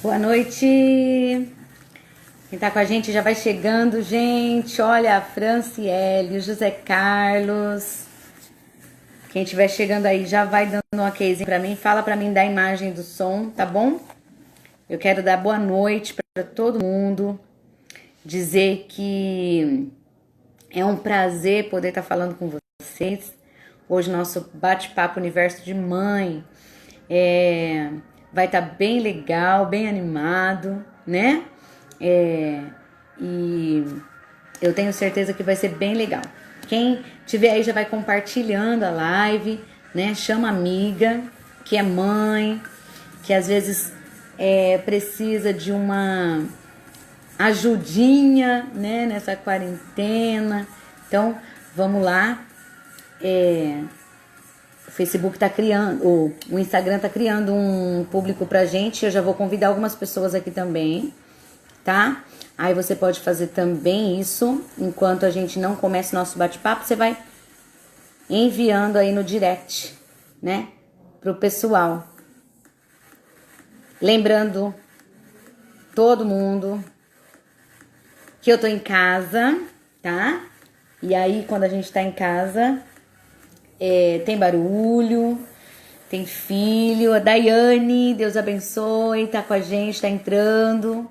Boa noite. Quem tá com a gente já vai chegando, gente. Olha, a Franciele, o José Carlos. Quem estiver chegando aí já vai dando um okzinho pra mim. Fala pra mim da imagem do som, tá bom? Eu quero dar boa noite pra todo mundo. Dizer que é um prazer poder estar falando com vocês. Hoje nosso bate-papo Universo de Mãe vai estar bem legal, bem animado, né? E eu tenho certeza que vai ser bem legal. Quem tiver aí já vai compartilhando a live, né? Chama amiga, que é mãe, que às vezes precisa de uma ajudinha, né? Nessa quarentena. Então, vamos lá. O Facebook tá criando, o Instagram tá criando um público pra gente. Eu já vou convidar algumas pessoas aqui também, tá? Aí você pode fazer também isso. Enquanto a gente não começa o nosso bate-papo, você vai enviando aí no direct, né? Pro pessoal. Lembrando todo mundo que eu tô em casa, tá? E aí, quando a gente tá em casa, tem barulho, tem filho. A Daiane, Deus abençoe, tá com a gente, tá entrando.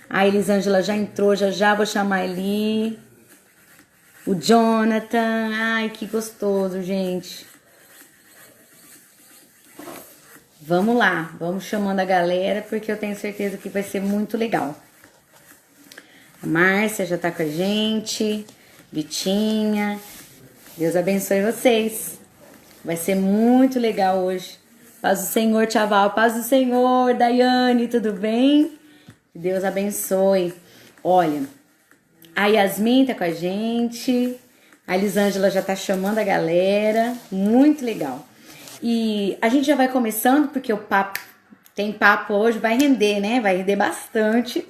A Elisângela já entrou, já vou chamar ele. O Jonathan, ai, que gostoso, gente. Vamos lá, vamos chamando a galera, porque eu tenho certeza que vai ser muito legal. A Márcia já tá com a gente, Vitinha, Deus abençoe vocês. Vai ser muito legal hoje. Paz do Senhor, Tchaval. Paz do Senhor, Daiane, tudo bem? Deus abençoe. Olha, a Yasmin tá com a gente. A Elisângela já tá chamando a galera. Muito legal. E a gente já vai começando, porque o papo tem papo hoje, vai render, né? Vai render bastante.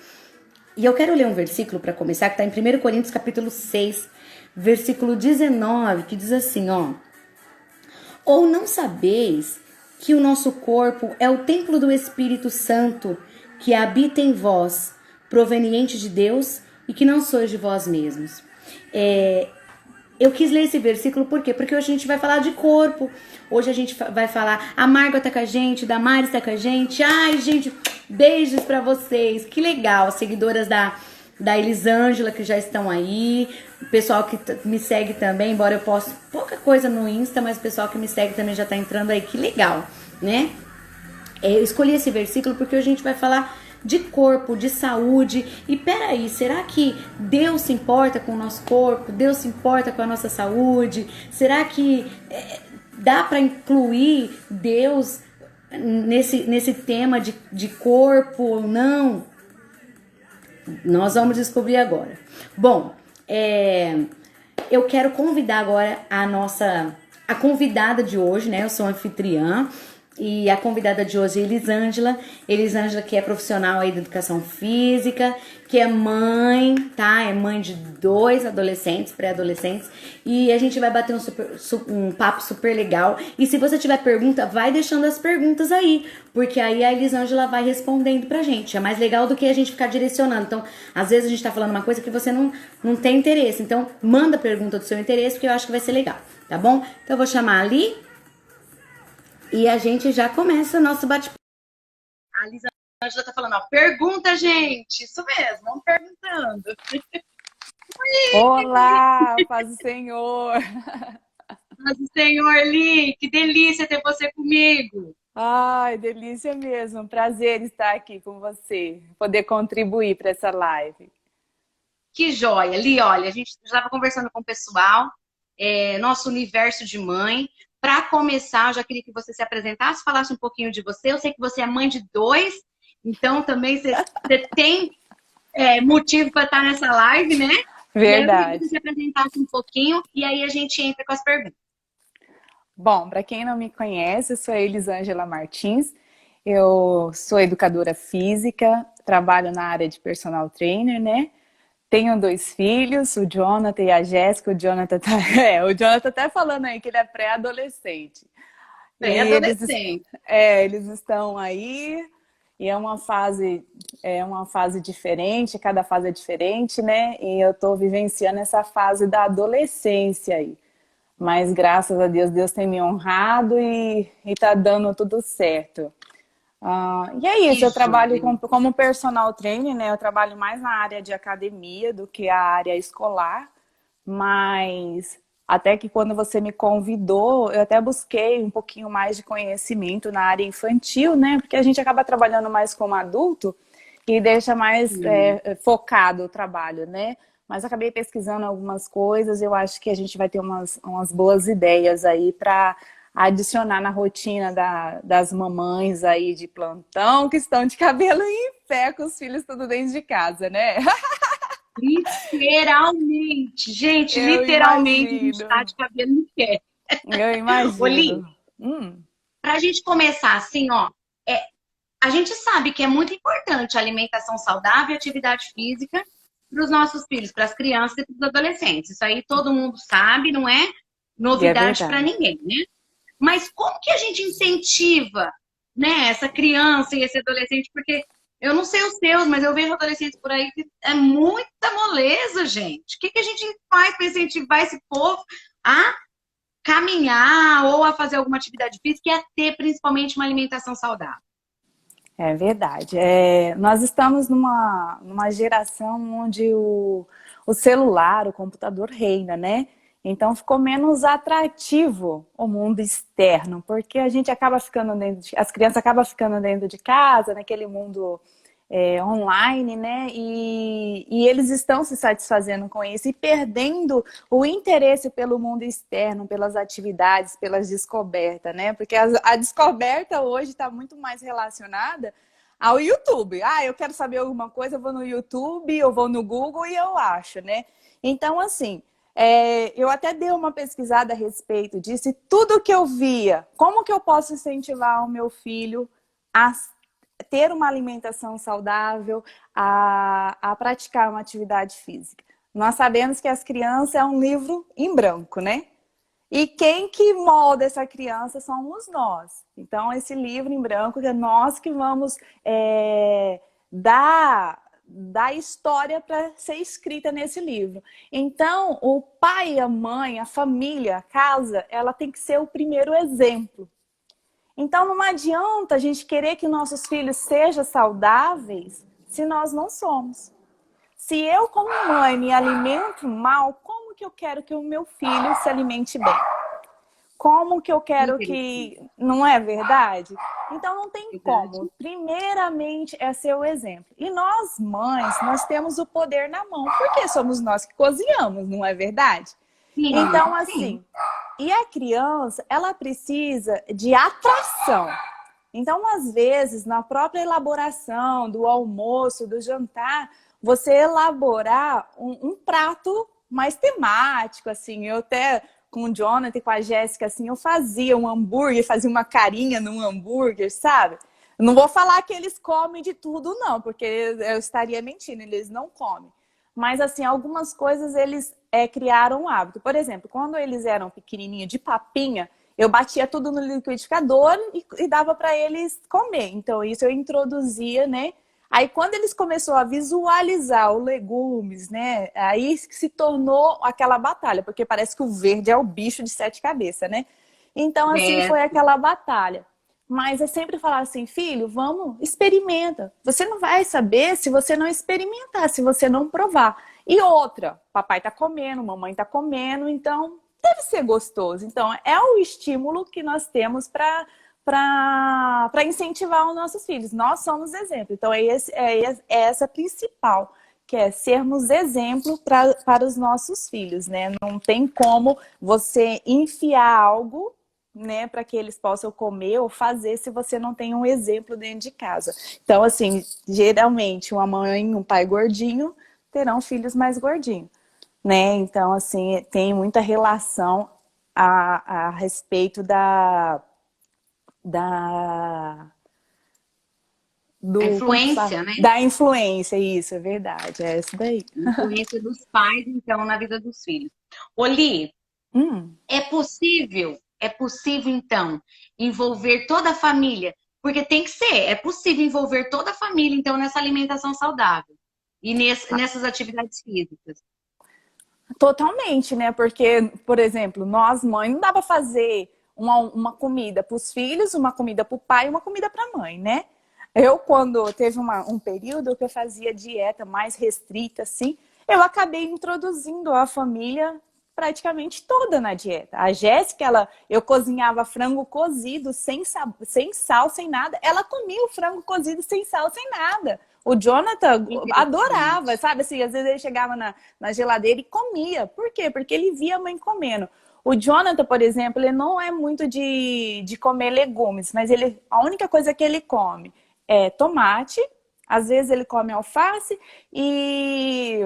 E eu quero ler um versículo para começar, que tá em 1 Coríntios capítulo 6, versículo 19, que diz assim, ó: ou não sabeis que o nosso corpo é o templo do Espírito Santo, que habita em vós, proveniente de Deus, e que não sois de vós mesmos? Eu quis ler esse versículo por quê? Porque hoje a gente vai falar de corpo. Hoje a gente vai falar, a Margot tá com a gente, Damares tá com a gente. Ai, gente, beijos pra vocês. Que legal, seguidoras da Elisângela que já estão aí. O pessoal que me segue também, embora eu poste pouca coisa no Insta, mas o pessoal que me segue também já tá entrando aí. Que legal, né? Eu escolhi esse versículo porque hoje a gente vai falar de corpo, de saúde. E peraí, será que Deus se importa com o nosso corpo? Deus se importa com a nossa saúde? Será que dá para incluir Deus nesse tema de corpo ou não? Nós vamos descobrir agora. Bom, eu quero convidar agora a convidada de hoje, né? Eu sou anfitriã. E a convidada de hoje é Elisângela. Elisângela, que é profissional aí de educação física, que é mãe, tá? É mãe de 2 adolescentes, pré-adolescentes. E a gente vai bater um papo super legal. E se você tiver pergunta, vai deixando as perguntas aí, porque aí a Elisângela vai respondendo pra gente. É mais legal do que a gente ficar direcionando. Então, às vezes a gente tá falando uma coisa que você não tem interesse. Então, manda pergunta do seu interesse, porque eu acho que vai ser legal, tá bom? Então, eu vou chamar ali. E a gente já começa o nosso bate-papo. A Elisângela tá falando, ó, pergunta, gente. Isso mesmo, vamos perguntando. Olá, paz do Senhor. Mas o Senhor, Li, que delícia ter você comigo. Ai, delícia mesmo. Um prazer estar aqui com você, poder contribuir para essa live. Que joia. Li, olha, a gente já estava conversando com o pessoal, nosso universo de mãe. Para começar, eu já queria que você se apresentasse, falasse um pouquinho de você. Eu sei que você é mãe de 2, então também você tem motivo para estar nessa live, né? E aí eu queria que Verdade. você se apresentasse um pouquinho e aí a gente entra com as perguntas. Bom, para quem não me conhece, eu sou a Elisângela Martins. Eu sou educadora física, trabalho na área de personal trainer, né? Tenho 2 filhos, o Jonathan e a Jéssica. O Jonathan o Jonathan tá falando aí que ele é pré-adolescente. E Pré-adolescente. eles estão aí e é uma fase diferente, cada fase é diferente, né? E eu tô vivenciando essa fase da adolescência aí. Mas graças a Deus, Deus tem me honrado e tá dando tudo certo. E é Que isso, eu trabalho joia. como personal trainer, né? Eu trabalho mais na área de academia do que a área escolar, mas até que quando você me convidou, eu até busquei um pouquinho mais de conhecimento na área infantil, né? Porque a gente acaba trabalhando mais como adulto e deixa mais Sim. focado o trabalho, né? Mas acabei pesquisando algumas coisas, eu acho que a gente vai ter umas boas ideias aí para adicionar na rotina das mamães aí de plantão que estão de cabelo em pé com os filhos tudo dentro de casa, né? Literalmente, gente, Eu literalmente a gente está imagino, de cabelo em pé. eu Oli, imagino. Hum, para a gente começar assim, ó, é, a gente sabe que é muito importante a alimentação saudável e atividade física para os nossos filhos, para as crianças e para os adolescentes. Isso aí todo mundo sabe, não é e é novidade para verdade. ninguém, né? Mas como que a gente incentiva, né, essa criança e esse adolescente? Porque eu não sei os seus, mas eu vejo adolescentes por aí que é muita moleza, gente. O que que a gente faz para incentivar esse povo a caminhar ou a fazer alguma atividade física e a ter principalmente uma alimentação saudável? É verdade. Nós estamos numa geração onde o celular, o computador reina, né? Então ficou menos atrativo o mundo externo, porque a gente acaba ficando as crianças acabam ficando dentro de casa, naquele mundo online, né? E eles estão se satisfazendo com isso e perdendo o interesse pelo mundo externo, pelas atividades, pelas descobertas, né? Porque a descoberta hoje está muito mais relacionada ao YouTube. Ah, eu quero saber alguma coisa, eu vou no YouTube, eu vou no Google e eu acho, né? Então, assim, eu até dei uma pesquisada a respeito disso e tudo que eu via, como que eu posso incentivar o meu filho a ter uma alimentação saudável, a praticar uma atividade física. Nós sabemos que as crianças é um livro em branco, né? E quem que molda essa criança somos nós. Então, esse livro em branco é nós que vamos dar história para ser escrita nesse livro. Então, o pai, a mãe, a família, a casa, ela tem que ser o primeiro exemplo. Então não adianta a gente querer que nossos filhos sejam saudáveis se nós não somos. Se eu, como mãe, me alimento mal, como que eu quero que o meu filho se alimente bem? Como que eu quero Interessante. que... Não é verdade? Então não tem Verdade? como. Primeiramente é ser o exemplo. E nós, mães, nós temos o poder na mão, porque somos nós que cozinhamos, não é verdade? Sim, Então, sim. assim, e a criança, ela precisa de atração. Então, às vezes, na própria elaboração do almoço, do jantar, você elaborar um prato mais temático, assim. Eu até, com o Jonathan e com a Jéssica, assim, eu fazia um hambúrguer, fazia uma carinha num hambúrguer, sabe? Não vou falar que eles comem de tudo, não, porque eu estaria mentindo, eles não comem. Mas, assim, algumas coisas eles criaram um hábito. Por exemplo, quando eles eram pequenininhos, de papinha, eu batia tudo no liquidificador e dava para eles comer. Então, isso eu introduzia, né? Aí, quando eles começaram a visualizar os legumes, né? Aí se tornou aquela batalha, porque parece que o verde é o bicho de sete cabeças, né? Então, assim, É, foi aquela batalha. Mas é sempre falar assim, filho, vamos, experimenta. Você não vai saber se você não experimentar, se você não provar. E outra, papai tá comendo, mamãe tá comendo, então deve ser gostoso. Então é o estímulo que nós temos para incentivar os nossos filhos. Nós somos exemplo. Então é essa principal, que é sermos exemplo para os nossos filhos, né? Não tem como você enfiar algo, né, para que eles possam comer ou fazer se você não tem um exemplo dentro de casa. Então, assim, geralmente uma mãe e um pai gordinho terão filhos mais gordinhos, né? Então, assim, tem muita relação a respeito da a do como que fala? influência, né? Da influência, isso, é verdade, é isso daí. Influência dos pais, então, na vida dos filhos. Oli, Hum. é possível, então, envolver toda a família Porque tem que ser, é possível envolver toda a família, então, nessa alimentação saudável e nessas atividades físicas. Totalmente, né? Porque, por exemplo, nós mães não dá para fazer uma comida para os filhos, uma comida para o pai e uma comida para a mãe, né? Eu, quando teve um período que eu fazia dieta mais restrita, assim, eu acabei introduzindo a família praticamente toda na dieta. A Jéssica, eu cozinhava frango cozido sem sal, sem nada. Ela comia o frango cozido sem sal, sem nada. O Jonathan adorava, sabe? Assim, às vezes ele chegava na geladeira e comia. Por quê? Porque ele via a mãe comendo. O Jonathan, por exemplo, ele não é muito de comer legumes, mas a única coisa que ele come é tomate, às vezes ele come alface e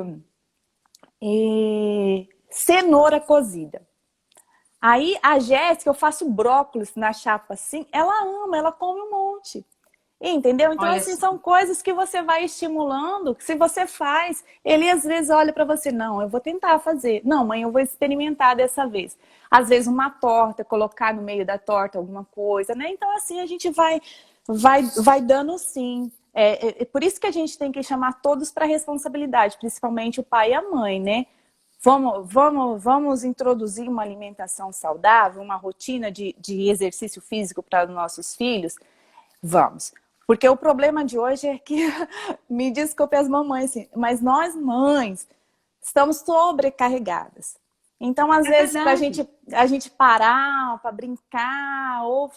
cenoura cozida. Aí a Jéssica, eu faço brócolis na chapa assim, ela ama, ela come um monte. Entendeu? Então, Olha assim, só. são coisas que você vai estimulando, que se você faz, ele às vezes olha para você, não, eu vou tentar fazer. Não, mãe, eu vou experimentar dessa vez. Às vezes uma torta, colocar no meio da torta alguma coisa, né? Então, assim, a gente vai dando sim. É por isso que a gente tem que chamar todos para responsabilidade, principalmente o pai e a mãe, né? Vamos introduzir uma alimentação saudável, uma rotina de exercício físico para os nossos filhos? Vamos. Porque o problema de hoje é que, me desculpe as mamães, assim, mas nós mães estamos sobrecarregadas. Então, às É vezes, para verdade. a gente parar, para brincar, ou,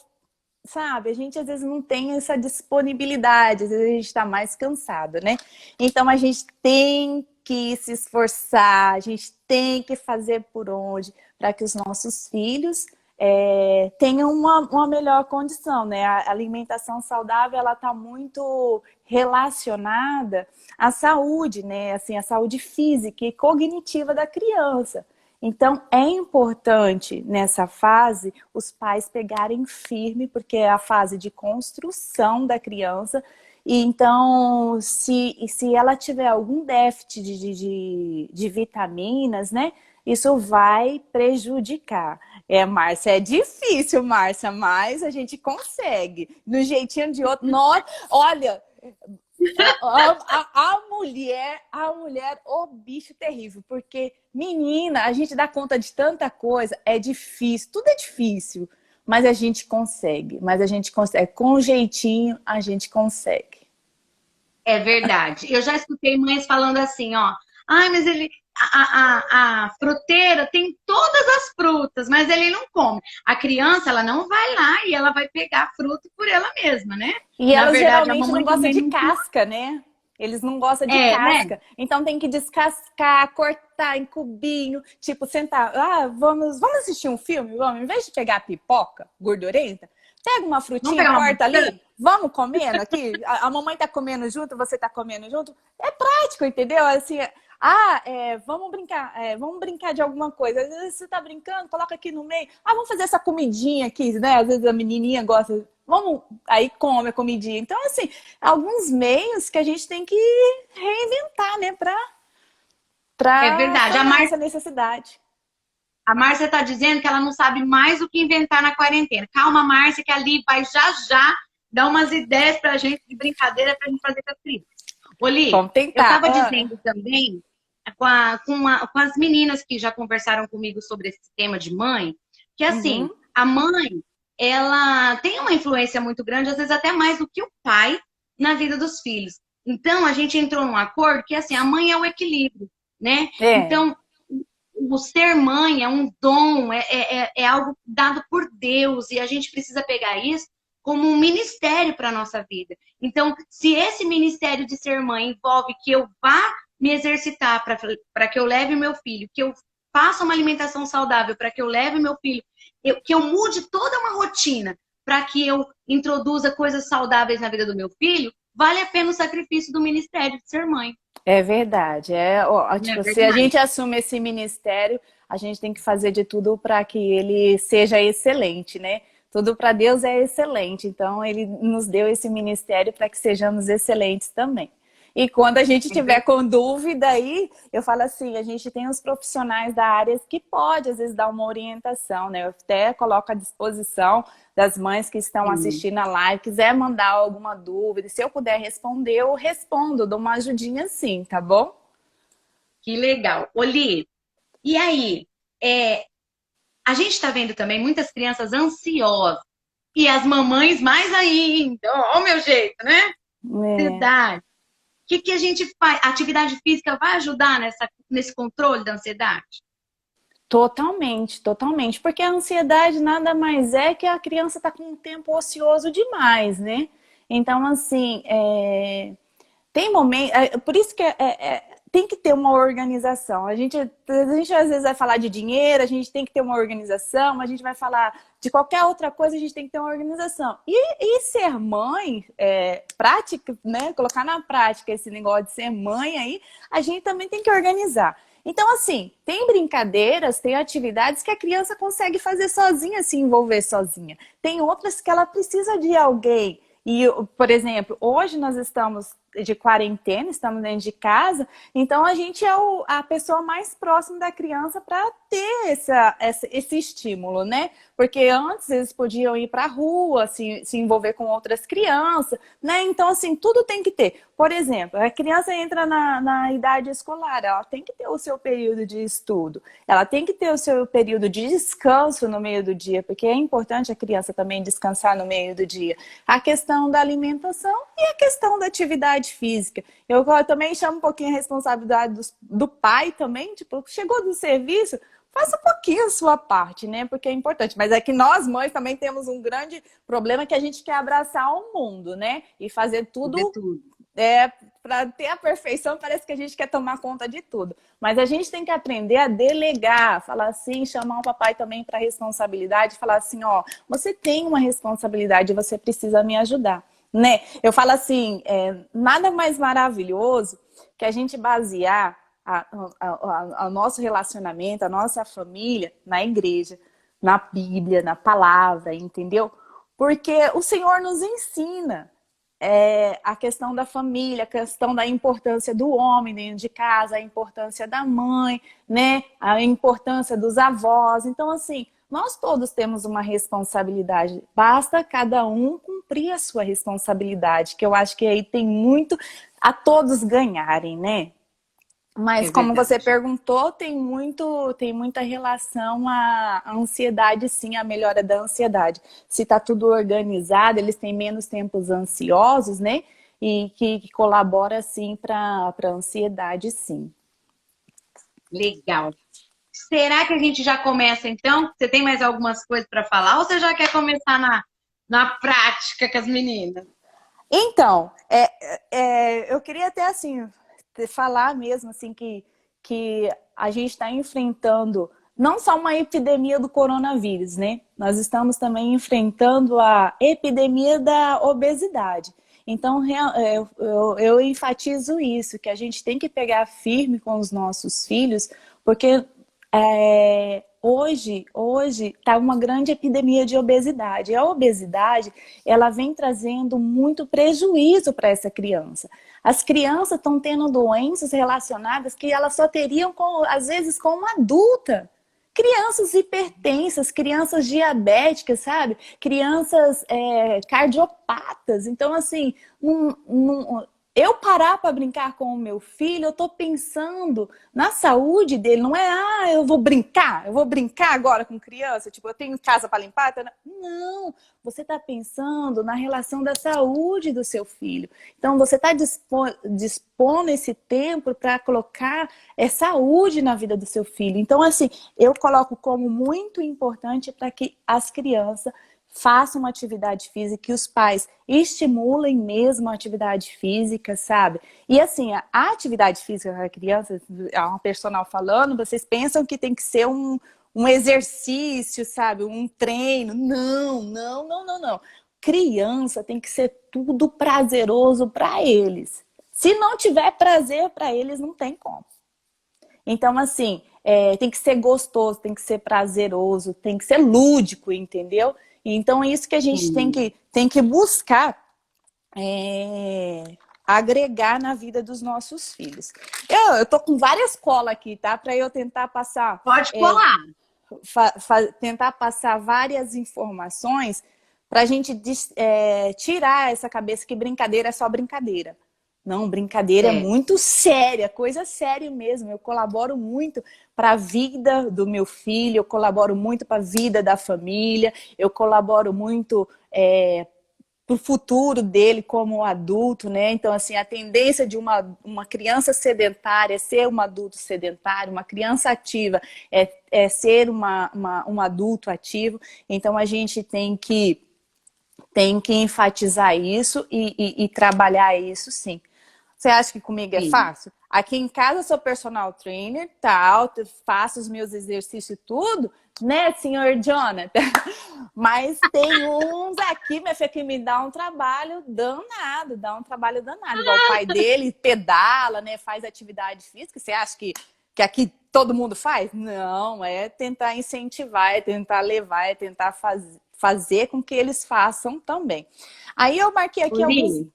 sabe, a gente às vezes não tem essa disponibilidade, às vezes a gente está mais cansado, né? Então, a gente tem que se esforçar, a gente tem que fazer por onde, para que os nossos filhos tenham uma melhor condição, né? A alimentação saudável, ela está muito relacionada à saúde, né? Assim, a saúde física e cognitiva da criança. Então, é importante nessa fase os pais pegarem firme, porque é a fase de construção da criança. E então, se ela tiver algum déficit de vitaminas, né? Isso vai prejudicar. Márcia, é difícil, Márcia, mas a gente consegue. Do jeitinho de outro. Nós, olha, a mulher, o bicho terrível. Porque, menina, a gente dá conta de tanta coisa. É difícil, tudo é difícil. Mas a gente consegue. Mas a gente consegue. Com um jeitinho, a gente consegue. É verdade. Eu já escutei mães falando assim, ó. Ai, mas a fruteira tem todas as frutas, mas ele não come. A criança, ela não vai lá e ela vai pegar a fruta por ela mesma, né? E Na elas verdade, a geralmente não mamãe gostam também de não. casca, né? Eles não gostam de Né? casca. Então tem que descascar, cortar em cubinho, tipo, sentar. Ah, vamos assistir um filme? Vamos, em vez de pegar a pipoca gordurenta, pega uma Vamos frutinha, pegar uma corta maçã? ali, vamos comendo aqui. A mamãe tá comendo junto, você tá comendo junto. É prático, entendeu? Assim, vamos brincar de alguma coisa. Às vezes você tá brincando, coloca aqui no meio. Ah, vamos fazer essa comidinha aqui, né? Às vezes a menininha gosta. Vamos, aí come a comidinha. Então, assim, alguns meios que a gente tem que reinventar, né? É Pra verdade. sanar essa necessidade. A Márcia está dizendo que ela não sabe mais o que inventar na quarentena. Calma, Márcia, que ali vai já já dar umas ideias para a gente de brincadeira para a gente fazer com as crianças. Oli, Vamos eu tentar. estava dizendo também com as meninas que já conversaram comigo sobre esse tema de mãe, que assim, Uhum. a mãe, ela tem uma influência muito grande, às vezes até mais do que o pai, na vida dos filhos. Então, a gente entrou num acordo que assim, a mãe é o equilíbrio, né? É, Então, o ser mãe é um dom, é algo dado por Deus, e a gente precisa pegar isso como um ministério para a nossa vida. Então, se esse ministério de ser mãe envolve que eu vá me exercitar para que eu leve meu filho, que eu faça uma alimentação saudável para que eu leve meu filho, que eu mude toda uma rotina para que eu introduza coisas saudáveis na vida do meu filho, vale a pena o sacrifício do ministério de ser mãe. é verdade. Não é Tipo, se a verdade? gente assume esse ministério, a gente tem que fazer de tudo para que ele seja excelente, né? Tudo para Deus é excelente. Então, ele nos deu esse ministério para que sejamos excelentes também. E quando a gente tiver com dúvida aí, eu falo assim, a gente tem os profissionais da área que pode, às vezes, dar uma orientação, né? Eu até coloco à disposição das mães que estão Sim. assistindo a live, quiser mandar alguma dúvida, se eu puder responder, eu respondo, dou uma ajudinha sim, tá bom? Que legal. Oli, e aí? É, a gente está vendo também muitas crianças ansiosas. E as mamães mais ainda. Ó, o meu jeito, né? É. Ansiedade. O que, que a gente faz? A atividade física vai ajudar nesse controle da ansiedade? Totalmente, totalmente. Porque a ansiedade nada mais é que a criança está com um tempo ocioso demais, né? Então, assim, tem momento. Por isso que tem que ter uma organização. A gente às vezes vai falar de dinheiro, a gente tem que ter uma organização, a gente vai falar de qualquer outra coisa, a gente tem que ter uma organização. E ser mãe, prática, né? Colocar na prática esse negócio de ser mãe aí, a gente também tem que organizar. Então, assim, tem brincadeiras, tem atividades que a criança consegue fazer sozinha, se envolver sozinha. Tem outras que ela precisa de alguém. E, por exemplo, hoje nós estamos de quarentena, estamos dentro de casa, então a gente é a pessoa mais próxima da criança para ter esse estímulo, né? Porque antes eles podiam ir para a rua, se envolver com outras crianças, né? Então, assim, tudo tem que ter. Por exemplo, a criança entra na idade escolar, ela tem que ter o seu período de estudo, ela tem que ter o seu período de descanso no meio do dia, porque é importante a criança também descansar no meio do dia. A questão da alimentação e a questão da atividade física. Eu também chamo um pouquinho a responsabilidade do pai também, tipo, chegou do serviço, faça um pouquinho a sua parte, né? Porque é importante. Mas é que nós, mães, também temos um grande problema que a gente quer abraçar o mundo, né? E fazer Fazer tudo tudo. para ter a perfeição, parece que a gente quer tomar conta de tudo. Mas a gente tem que aprender a delegar, falar assim, chamar o papai também para responsabilidade, falar assim, ó, você tem uma responsabilidade, você precisa me ajudar, né? Eu falo assim, nada mais maravilhoso que a gente basear o nosso relacionamento, a nossa família na igreja, na Bíblia, na palavra, entendeu? Porque o Senhor nos ensina a questão da família, a questão da importância do homem dentro de casa, a importância da mãe, né? A importância dos avós. Então, assim, nós todos temos uma responsabilidade. Basta cada um cumprir a sua responsabilidade, que eu acho que aí tem muito a todos ganharem, né? Mas É como você verdade. perguntou, tem muita relação à ansiedade, sim, à melhora da ansiedade. Se está tudo organizado, eles têm menos tempos ansiosos, né? E que colabora, sim, para a ansiedade, sim. Legal. Será que a gente já começa então? Você tem mais algumas coisas para falar ou você já quer começar na prática com as meninas? Então, eu queria até assim falar mesmo assim que a gente está enfrentando não só uma epidemia do coronavírus, né? Nós estamos também enfrentando a epidemia da obesidade. Então, eu enfatizo isso, que a gente tem que pegar firme com os nossos filhos, porque hoje está uma grande epidemia de obesidade. E a obesidade, ela vem trazendo muito prejuízo para essa criança. As crianças estão tendo doenças relacionadas que elas só teriam, às vezes, com uma adulta. Crianças hipertensas, crianças diabéticas, sabe? Crianças cardiopatas. Então, assim, eu parar para brincar com o meu filho, eu estou pensando na saúde dele. Não é, eu vou brincar agora com criança, tipo, eu tenho casa para limpar. Não, você está pensando na relação da saúde do seu filho. Então, você está dispondo esse tempo para colocar saúde na vida do seu filho. Então, assim, eu coloco como muito importante para que as crianças façam uma atividade física, que os pais estimulem mesmo a atividade física, sabe? E assim, a atividade física da criança, uma personal falando, vocês pensam que tem que ser um exercício, sabe? Um treino. Não, não, não, não, não. Criança tem que ser tudo prazeroso para eles. Se não tiver prazer para eles, não tem como. Então, assim, tem que ser gostoso, tem que ser prazeroso, tem que ser lúdico, entendeu? Então, é isso que a gente Sim. tem que buscar é, agregar na vida dos nossos filhos. Eu tô com várias colas aqui, tá? Para eu tentar passar... Pode colar. Tentar passar várias informações para a gente tirar essa cabeça que brincadeira é só brincadeira. Não, brincadeira é muito séria, coisa séria mesmo. Eu colaboro muito para a vida do meu filho, eu colaboro muito para a vida da família, eu colaboro muito para o futuro dele como adulto, né? Então, assim, a tendência de uma criança sedentária é ser um adulto sedentário, uma criança ativa é ser um adulto ativo. Então, a gente tem que enfatizar isso e trabalhar isso, sim. Você acha que comigo é fácil? Aqui em casa eu sou personal trainer, tal, faço os meus exercícios e tudo, né, senhor Jonathan? Mas tem uns aqui, minha filha, que me dá um trabalho danado, Igual o pai dele pedala, né, faz atividade física. Você acha que aqui todo mundo faz? Não, é tentar incentivar, é tentar levar, é tentar fazer com que eles façam também. Aí eu marquei aqui alguns...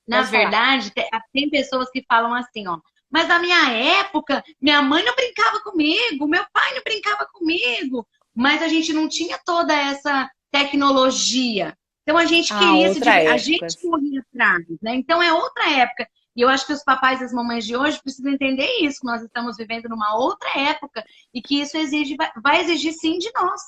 Na verdade, tem pessoas que falam assim, ó. Mas na minha época, minha mãe não brincava comigo, meu pai não brincava comigo. Mas a gente não tinha toda essa tecnologia. Então a gente queria a gente corria atrás, né? Então é outra época. E eu acho que os papais e as mamães de hoje precisam entender isso, que nós estamos vivendo numa outra época e que isso vai exigir sim de nós.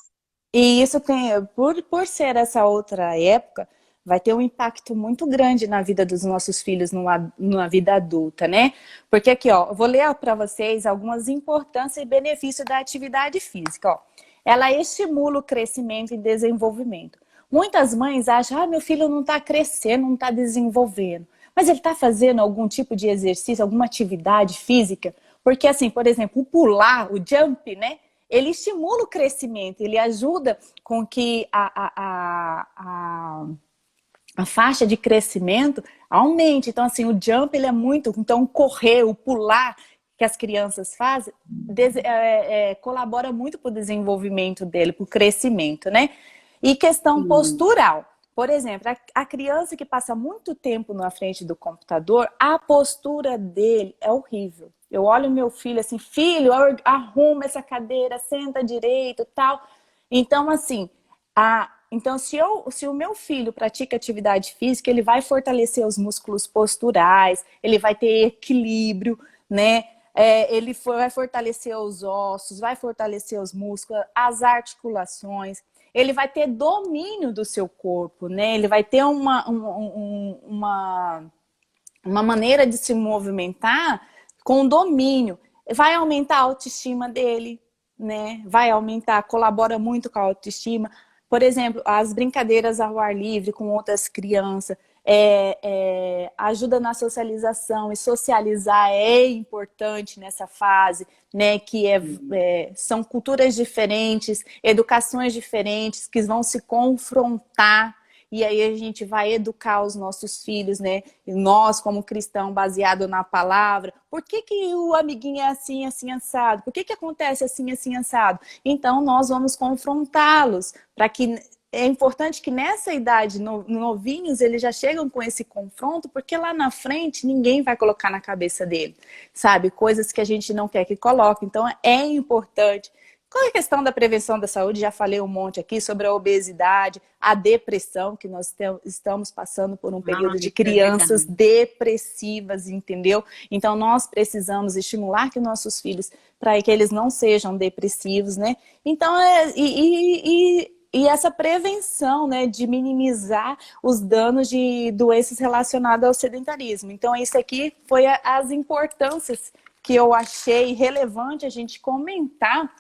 E isso tem, por ser essa outra época, vai ter um impacto muito grande na vida dos nossos filhos, numa vida adulta, né? Porque aqui, ó, eu vou ler para vocês algumas importâncias e benefícios da atividade física, ó. Ela estimula o crescimento e desenvolvimento. Muitas mães acham, meu filho não está crescendo, não está desenvolvendo. Mas ele está fazendo algum tipo de exercício, alguma atividade física? Porque assim, por exemplo, o pular, o jump, né? Ele estimula o crescimento, ele ajuda com que a faixa de crescimento aumente. Então, assim, o jump, ele é muito... Então, o correr, o pular que as crianças fazem, colabora muito para o desenvolvimento dele, para o crescimento, né? E questão postural. Por exemplo, a criança que passa muito tempo na frente do computador, a postura dele é horrível. Eu olho meu filho assim, filho, arruma essa cadeira, senta direito, tal. Então, assim, então se o meu filho pratica atividade física, ele vai fortalecer os músculos posturais, ele vai ter equilíbrio, né? Ele vai fortalecer os ossos, vai fortalecer os músculos, as articulações. Ele vai ter domínio do seu corpo, né? Ele vai ter uma maneira de se movimentar com domínio. Vai aumentar a autoestima dele, né? Vai aumentar, colabora muito com a autoestima. Por exemplo, as brincadeiras ao ar livre com outras crianças, ajuda na socialização, e socializar é importante nessa fase, né? Que são culturas diferentes, educações diferentes que vão se confrontar. E aí a gente vai educar os nossos filhos, né? E nós, como cristão, baseado na palavra. Por que o amiguinho é assim, assim, assado? Por que acontece assim, assim, assado? Então, nós vamos confrontá-los. É importante que nessa idade, novinhos, eles já chegam com esse confronto, porque lá na frente ninguém vai colocar na cabeça dele, sabe? Coisas que a gente não quer que coloque. Então, é importante. Qual é a questão da prevenção da saúde? Já falei um monte aqui sobre a obesidade, a depressão, que nós estamos passando por um período de crianças depressivas, entendeu? Então, nós precisamos estimular que nossos filhos, para que eles não sejam depressivos, né? Então, e essa prevenção, né, de minimizar os danos de doenças relacionadas ao sedentarismo. Então, isso aqui foi as importâncias que eu achei relevante a gente comentar,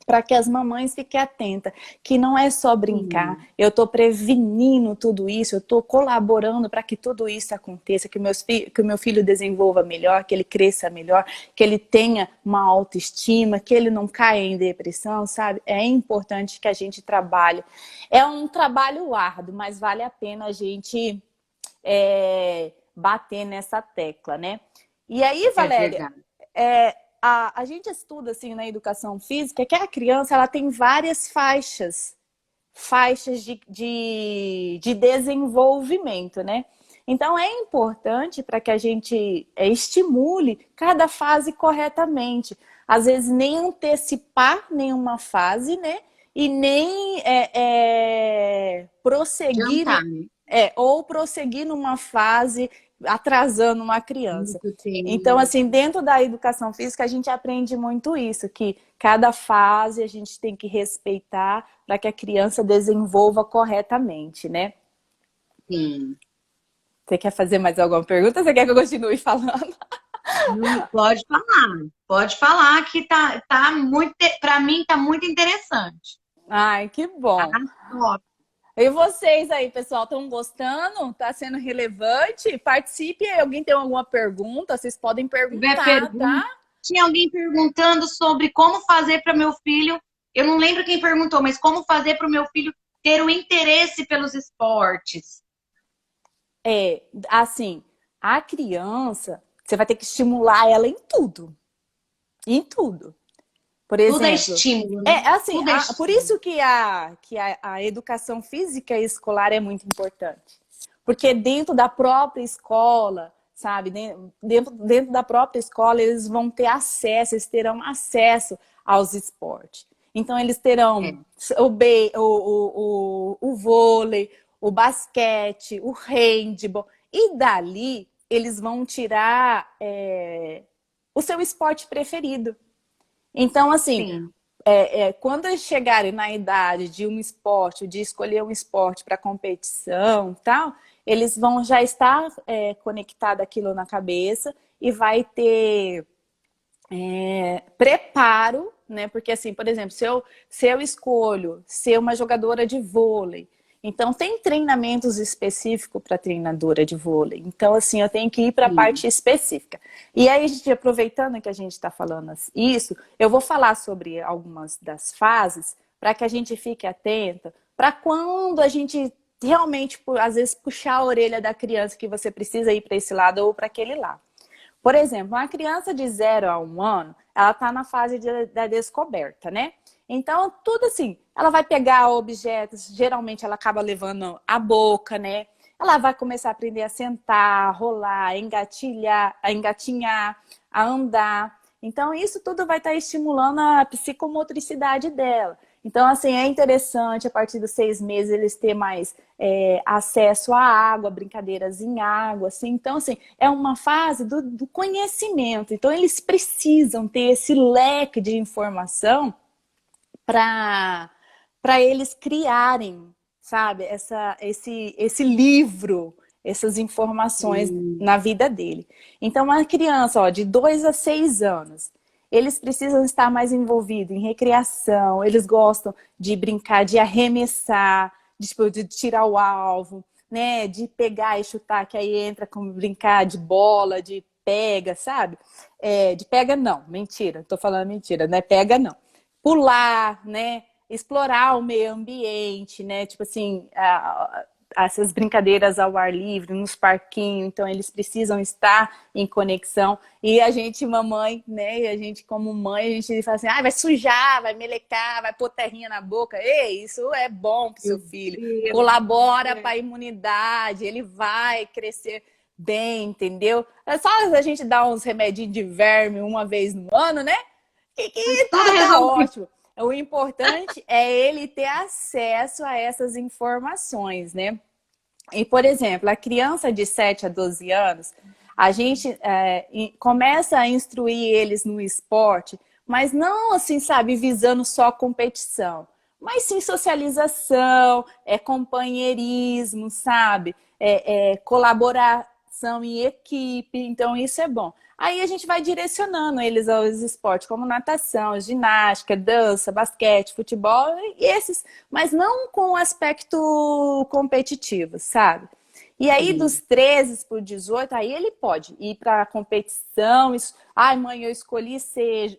para que as mamães fiquem atentas, que não é só brincar, eu estou prevenindo tudo isso, eu estou colaborando para que tudo isso aconteça, que o meu filho desenvolva melhor, que ele cresça melhor, que ele tenha uma autoestima, que ele não caia em depressão, sabe? É importante que a gente trabalhe. É um trabalho árduo, mas vale a pena a gente bater nessa tecla, né? E aí, Valéria, a gente estuda assim na educação física que a criança ela tem várias faixas de desenvolvimento, né? Então, é importante para que a gente estimule cada fase corretamente. Às vezes, nem antecipar nenhuma fase, né? E nem prosseguir, Jantar, né? ou prosseguir numa fase atrasando uma criança. Muito Então, tempo. assim, dentro da educação física, a gente aprende muito isso, que cada fase a gente tem que respeitar para que a criança desenvolva corretamente, né? Sim. Você quer fazer mais alguma pergunta ou você quer que eu continue falando? Pode falar que tá muito, para mim tá muito interessante. Ai, que Tá bom. top. E vocês aí, pessoal, estão gostando? Tá sendo relevante? Participe aí. Alguém tem alguma pergunta? Vocês podem Se tiver perguntar, tá? pergunta, tinha alguém perguntando sobre como fazer para meu filho. Eu não lembro quem perguntou, mas como fazer para o meu filho ter o interesse pelos esportes. Assim, a criança, você vai ter que estimular ela em tudo. Em tudo. Por Tudo é exemplo, estímulo, né? assim, Tudo é por estímulo. isso que a educação física escolar é muito importante. Porque dentro da própria escola, sabe, dentro da própria escola, eles vão ter acesso, eles terão acesso aos esportes. Então, eles É, terão o vôlei, o basquete, o handball, e dali eles vão tirar o seu esporte preferido. Então, assim, sim. quando eles chegarem na idade de um esporte, de escolher um esporte para competição e tal, eles vão já estar conectado aquilo na cabeça e vai ter preparo, né? Porque assim, por exemplo, se eu escolho ser uma jogadora de vôlei, então tem treinamentos específicos para treinadora de vôlei. Então, assim, eu tenho que ir para a Sim. parte específica. E aí, aproveitando que a gente está falando isso, eu vou falar sobre algumas das fases para que a gente fique atenta para quando a gente realmente, às vezes, puxar a orelha da criança que você precisa ir para esse lado ou para aquele lado. Por exemplo, uma criança de 0 a 1 ano, ela está na fase da descoberta, né? Então, tudo assim, ela vai pegar objetos, geralmente ela acaba levando a boca, né? Ela vai começar a aprender a sentar, a rolar, a engatinhar, a andar. Então, isso tudo vai estar estimulando a psicomotricidade dela. Então, assim, é interessante, a partir dos 6 meses, eles ter mais acesso à água, brincadeiras em água, assim. Então, assim, é uma fase do conhecimento. Então, eles precisam ter esse leque de informação para eles criarem, sabe, esse livro, essas informações Sim. na vida dele. Então, uma criança, ó, de 2 a 6 anos, eles precisam estar mais envolvidos em recreação, eles gostam de brincar, de arremessar, de tirar o alvo, né, de pegar e chutar, que aí entra com brincar de bola, de pega, sabe? De pega não, mentira, tô falando mentira, não é pega não. Pular, né? Explorar o meio ambiente, né? Tipo assim, essas brincadeiras ao ar livre, nos parquinhos, então eles precisam estar em conexão. E a gente, mamãe, né? E a gente, como mãe, a gente fala assim: vai sujar, vai melecar, vai pôr terrinha na boca. Ei, isso é bom pro seu Meu filho. Deus. Colabora É. para a imunidade, ele vai crescer bem, entendeu? É só a gente dar uns remedinhos de verme uma vez no ano, né? Que Tudo tá resolvido. ótimo. O importante é ele ter acesso a essas informações, né? E, por exemplo, a criança de 7 a 12 anos, a gente começa a instruir eles no esporte, mas não assim, sabe, visando só competição, mas sim socialização, companheirismo, sabe? Colaboração em equipe, então isso é bom. Aí a gente vai direcionando eles aos esportes, como natação, ginástica, dança, basquete, futebol, e esses, mas não com aspecto competitivo, sabe? E aí, dos Sim. 13 por 18, aí ele pode ir para a competição. Ai, mãe, eu escolhi ser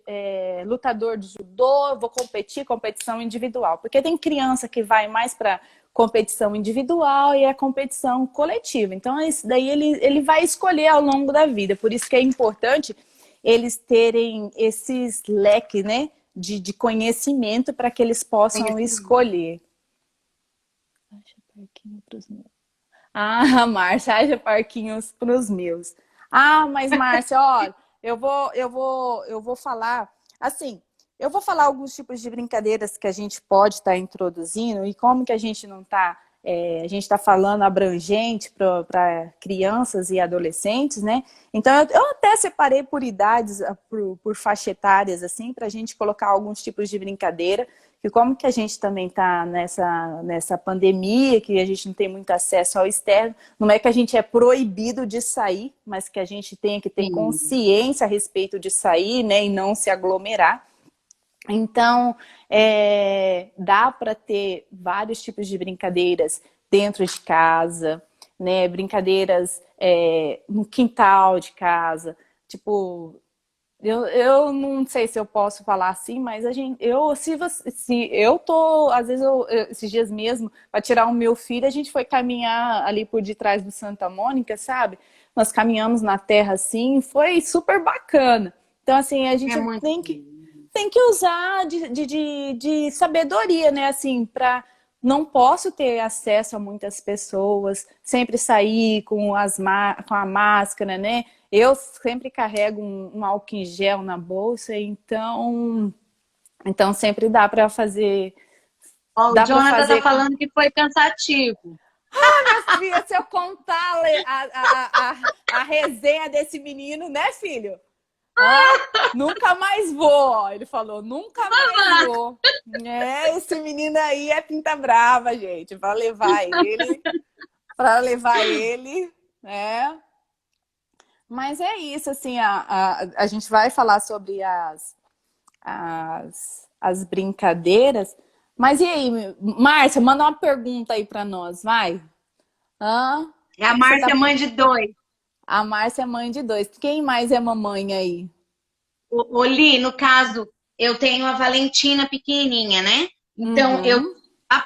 lutador de judô, vou competir, competição individual. Porque tem criança que vai mais para competição individual e a competição coletiva. Então, isso daí ele vai escolher ao longo da vida. Por isso que é importante eles terem esses leques, né, de conhecimento para que eles possam Conhecimento. escolher. Ah, Márcia, haja parquinhos pros meus. Ah, mas Márcia, olha, eu vou falar, assim, eu vou falar alguns tipos de brincadeiras que a gente pode estar introduzindo e como que a gente não está, a gente está falando abrangente para crianças e adolescentes, né? Então, eu até separei por idades, por faixa etárias, assim, para a gente colocar alguns tipos de brincadeira. E como que a gente também está nessa pandemia, que a gente não tem muito acesso ao externo, não é que a gente é proibido de sair, mas que a gente tenha que ter Sim. consciência a respeito de sair, né, e não se aglomerar. Então, dá para ter vários tipos de brincadeiras dentro de casa, né? Brincadeiras no quintal de casa, tipo, eu não sei se eu posso falar assim, mas se eu tô, às vezes esses dias mesmo, para tirar o meu filho, a gente foi caminhar ali por detrás do Santa Mônica, sabe? Nós caminhamos na terra assim, foi super bacana. Então, assim, a É gente muito tem que usar de sabedoria, né? Assim, para não posso ter acesso a muitas pessoas, sempre sair com a máscara, né? Eu sempre carrego um álcool em gel na bolsa, então sempre Ó, o dá para Jonathan tá fazer. falando que foi cansativo. Minha filha, se eu contar a resenha desse menino, né, filho? Ah, nunca mais vou, ó. Ele falou, nunca mais vou. Esse menino aí é pinta brava, gente, para levar ele, né? Mas é isso, assim, a gente vai falar sobre as brincadeiras. Mas e aí, Márcia, manda uma pergunta aí para nós, vai. Hã? O É a que você tá... Márcia, mãe de dois. A Márcia é mãe de dois. Quem mais é mamãe aí? Li, no caso, eu tenho a Valentina pequenininha, né? Então, eu Uhum,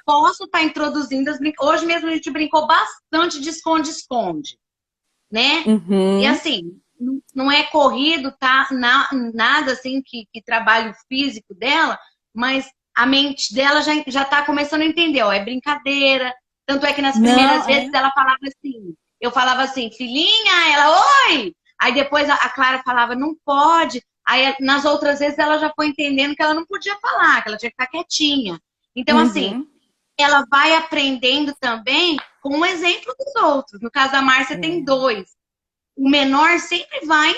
posso estar introduzindo Hoje mesmo a gente brincou bastante de esconde-esconde, né? E uhum. assim, não é corrido, tá? Nada assim que trabalhe o físico dela, mas a mente dela já tá começando a entender, ó, é brincadeira. Tanto é que nas primeiras Não, vezes ela falava assim, eu falava assim, filhinha, ela, oi! Aí depois a Clara falava, não pode. Aí nas outras vezes ela já foi entendendo que ela não podia falar, que ela tinha que ficar quietinha. Então, assim, uhum. ela vai aprendendo também com o exemplo dos outros. No caso da Márcia, tem É. dois. O menor sempre vai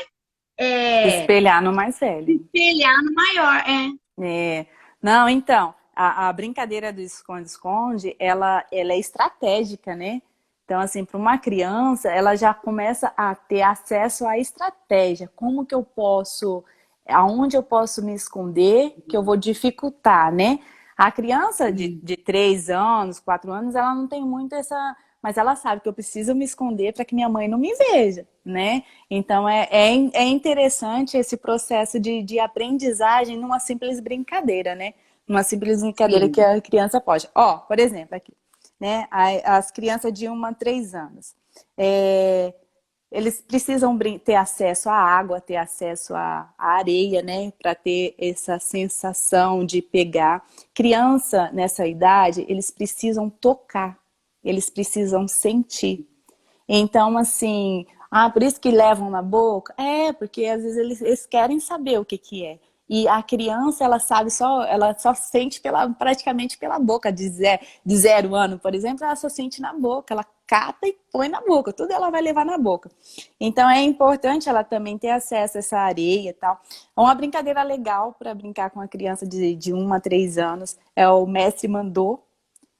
Espelhar no mais se velho. espelhar no maior. É. É. Não, então, a brincadeira do esconde-esconde, ela é estratégica, né? Então, assim, para uma criança, ela já começa a ter acesso à estratégia. Como que eu posso, aonde eu posso me esconder, que eu vou dificultar, né? A criança de 3 anos, 4 anos, ela não tem muito essa... Mas ela sabe que eu preciso me esconder para que minha mãe não me veja, né? Então, é interessante esse processo de aprendizagem numa simples brincadeira, né? Numa simples brincadeira que Sim. a criança pode. Ó, por exemplo, aqui, né? As crianças de 1 a 3 anos. Eles precisam ter acesso à água, ter acesso à areia, né? Para ter essa sensação de pegar. Criança nessa idade, eles precisam tocar, eles precisam sentir. Então, assim, por isso que levam na boca? Porque às vezes eles querem saber o que que é. E a criança, ela só sente praticamente pela boca, de 0 ano, por exemplo, ela só sente na boca, ela cata e põe na boca, tudo ela vai levar na boca. Então é importante ela também ter acesso a essa areia e tal. Uma brincadeira legal para brincar com a criança de 1 a 3 anos é o mestre mandou.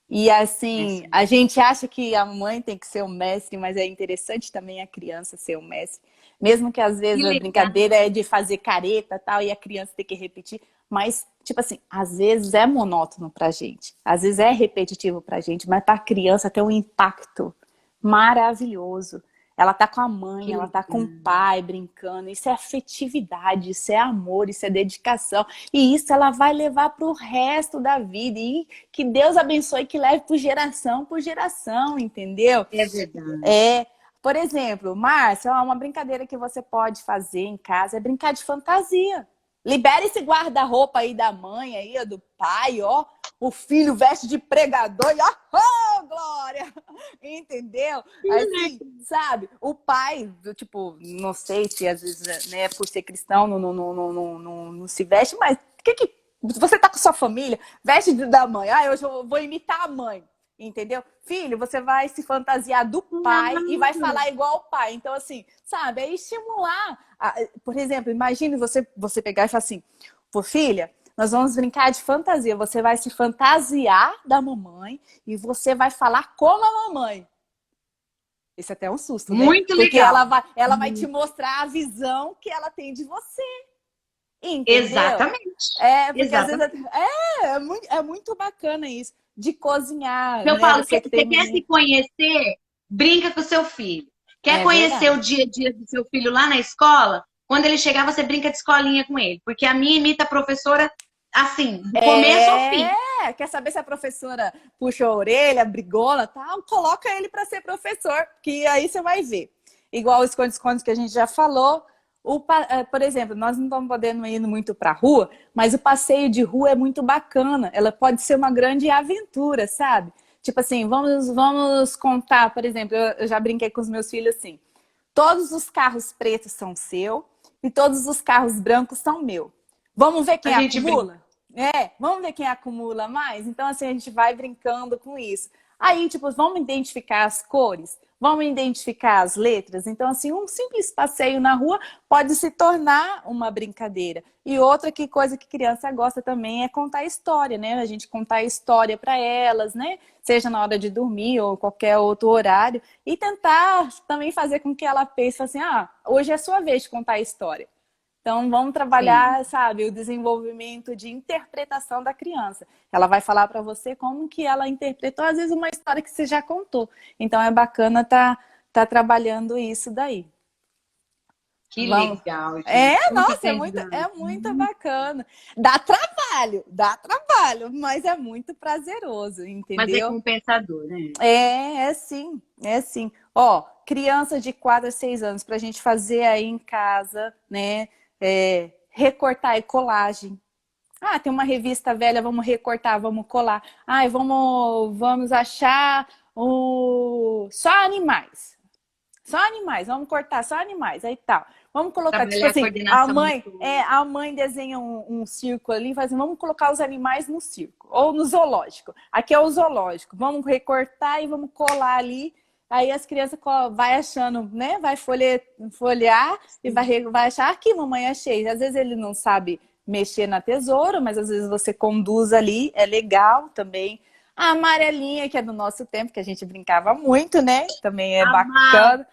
E assim, Essa. a gente acha que a mãe tem que ser o mestre, mas é interessante também a criança ser o mestre. Mesmo que às Que vezes a legal. brincadeira é de fazer careta e tal, e a criança tem que repetir, mas, tipo assim, às vezes é monótono pra gente, às vezes é repetitivo pra gente, mas pra criança tem um impacto maravilhoso. Ela tá com a mãe, Que ela tá com o legal. pai brincando. Isso é afetividade, isso é amor, isso é dedicação. E isso ela vai levar pro resto da vida. E que Deus abençoe que leve por geração, entendeu? É verdade. É, por exemplo, Márcia, uma brincadeira que você pode fazer em casa é brincar de fantasia. Libera esse guarda-roupa aí da mãe, aí, ó, do pai, ó. o filho veste de pregador e oh, glória! Entendeu? Assim, sabe? O pai, tipo, não sei se às vezes, né, por ser cristão, não se veste, mas que você tá com sua família, veste da mãe. Ah, hoje eu vou imitar a mãe. Entendeu? Filho, você vai se fantasiar do pai e vai falar igual ao pai. Então, assim, sabe? É estimular. Por exemplo, imagine você pegar e falar assim, pô, filha, nós vamos brincar de fantasia. Você vai se fantasiar da mamãe e você vai falar como a mamãe. Esse é até um susto, né? Muito Porque legal. ela vai te mostrar a visão que ela tem de você. Entendeu? Exatamente. Porque às vezes Exatamente. é muito bacana isso. De cozinhar, Eu né? falo, Você que tem você quer menino. se conhecer? Brinca com o seu filho. Quer É conhecer o verdade. dia a dia do seu filho lá na escola? Quando ele chegar, você brinca de escolinha com ele. Porque a minha imita a professora assim, do começo ao fim. Quer saber se a professora puxou a orelha, brigona, tal? Coloca ele para ser professor, que aí você vai ver. Igual o esconde-esconde que a gente já falou. Por exemplo, nós não estamos podendo ir muito para a rua, mas o passeio de rua é muito bacana. Ela pode ser uma grande aventura, sabe? Tipo assim, vamos contar, por exemplo, eu já brinquei com os meus filhos assim. Todos os carros pretos são seu e todos os carros brancos são meu. Vamos ver A quem gente brinca. acumula? Vamos ver quem acumula mais? Então, assim, a gente vai brincando com isso. Aí, tipo, vamos identificar as cores? Vamos identificar as letras? Então, assim, um simples passeio na rua pode se tornar uma brincadeira. E outra coisa que criança gosta também é contar história, né? A gente contar história para elas, né? Seja na hora de dormir ou qualquer outro horário. E tentar também fazer com que ela pense assim, hoje é sua vez de contar a história. Então, vamos Sim. trabalhar, sabe, o desenvolvimento de interpretação da criança. Ela vai falar para você como que ela interpretou, às vezes, uma história que você já contou. Então, é bacana tá trabalhando isso daí. Que Vamos. legal, gente. Muito Nossa, aprendizado. é muito bacana. Dá trabalho, mas é muito prazeroso, Mas é entendeu? compensador, né? É sim, é sim. Ó, criança de 4 a 6 anos, para a gente fazer aí em casa, né? Recortar e colagem. Tem uma revista velha, vamos recortar, vamos colar. Vamos achar só animais. Só animais, vamos cortar só animais, aí tal. Vamos colocar, tipo Trabalhar a assim, coordenação motora. a mãe desenha um círculo ali, faz assim, vamos colocar os animais no circo, ou no zoológico. Aqui é o zoológico, vamos recortar e vamos colar ali. Aí as crianças vai achando, né? Vai folhear e vai achar, aqui mamãe achei. Às vezes ele não sabe mexer na tesoura, mas às vezes você conduz ali, é legal também. A amarelinha, que é do nosso tempo, que a gente brincava muito, né? Também é Amava. bacana.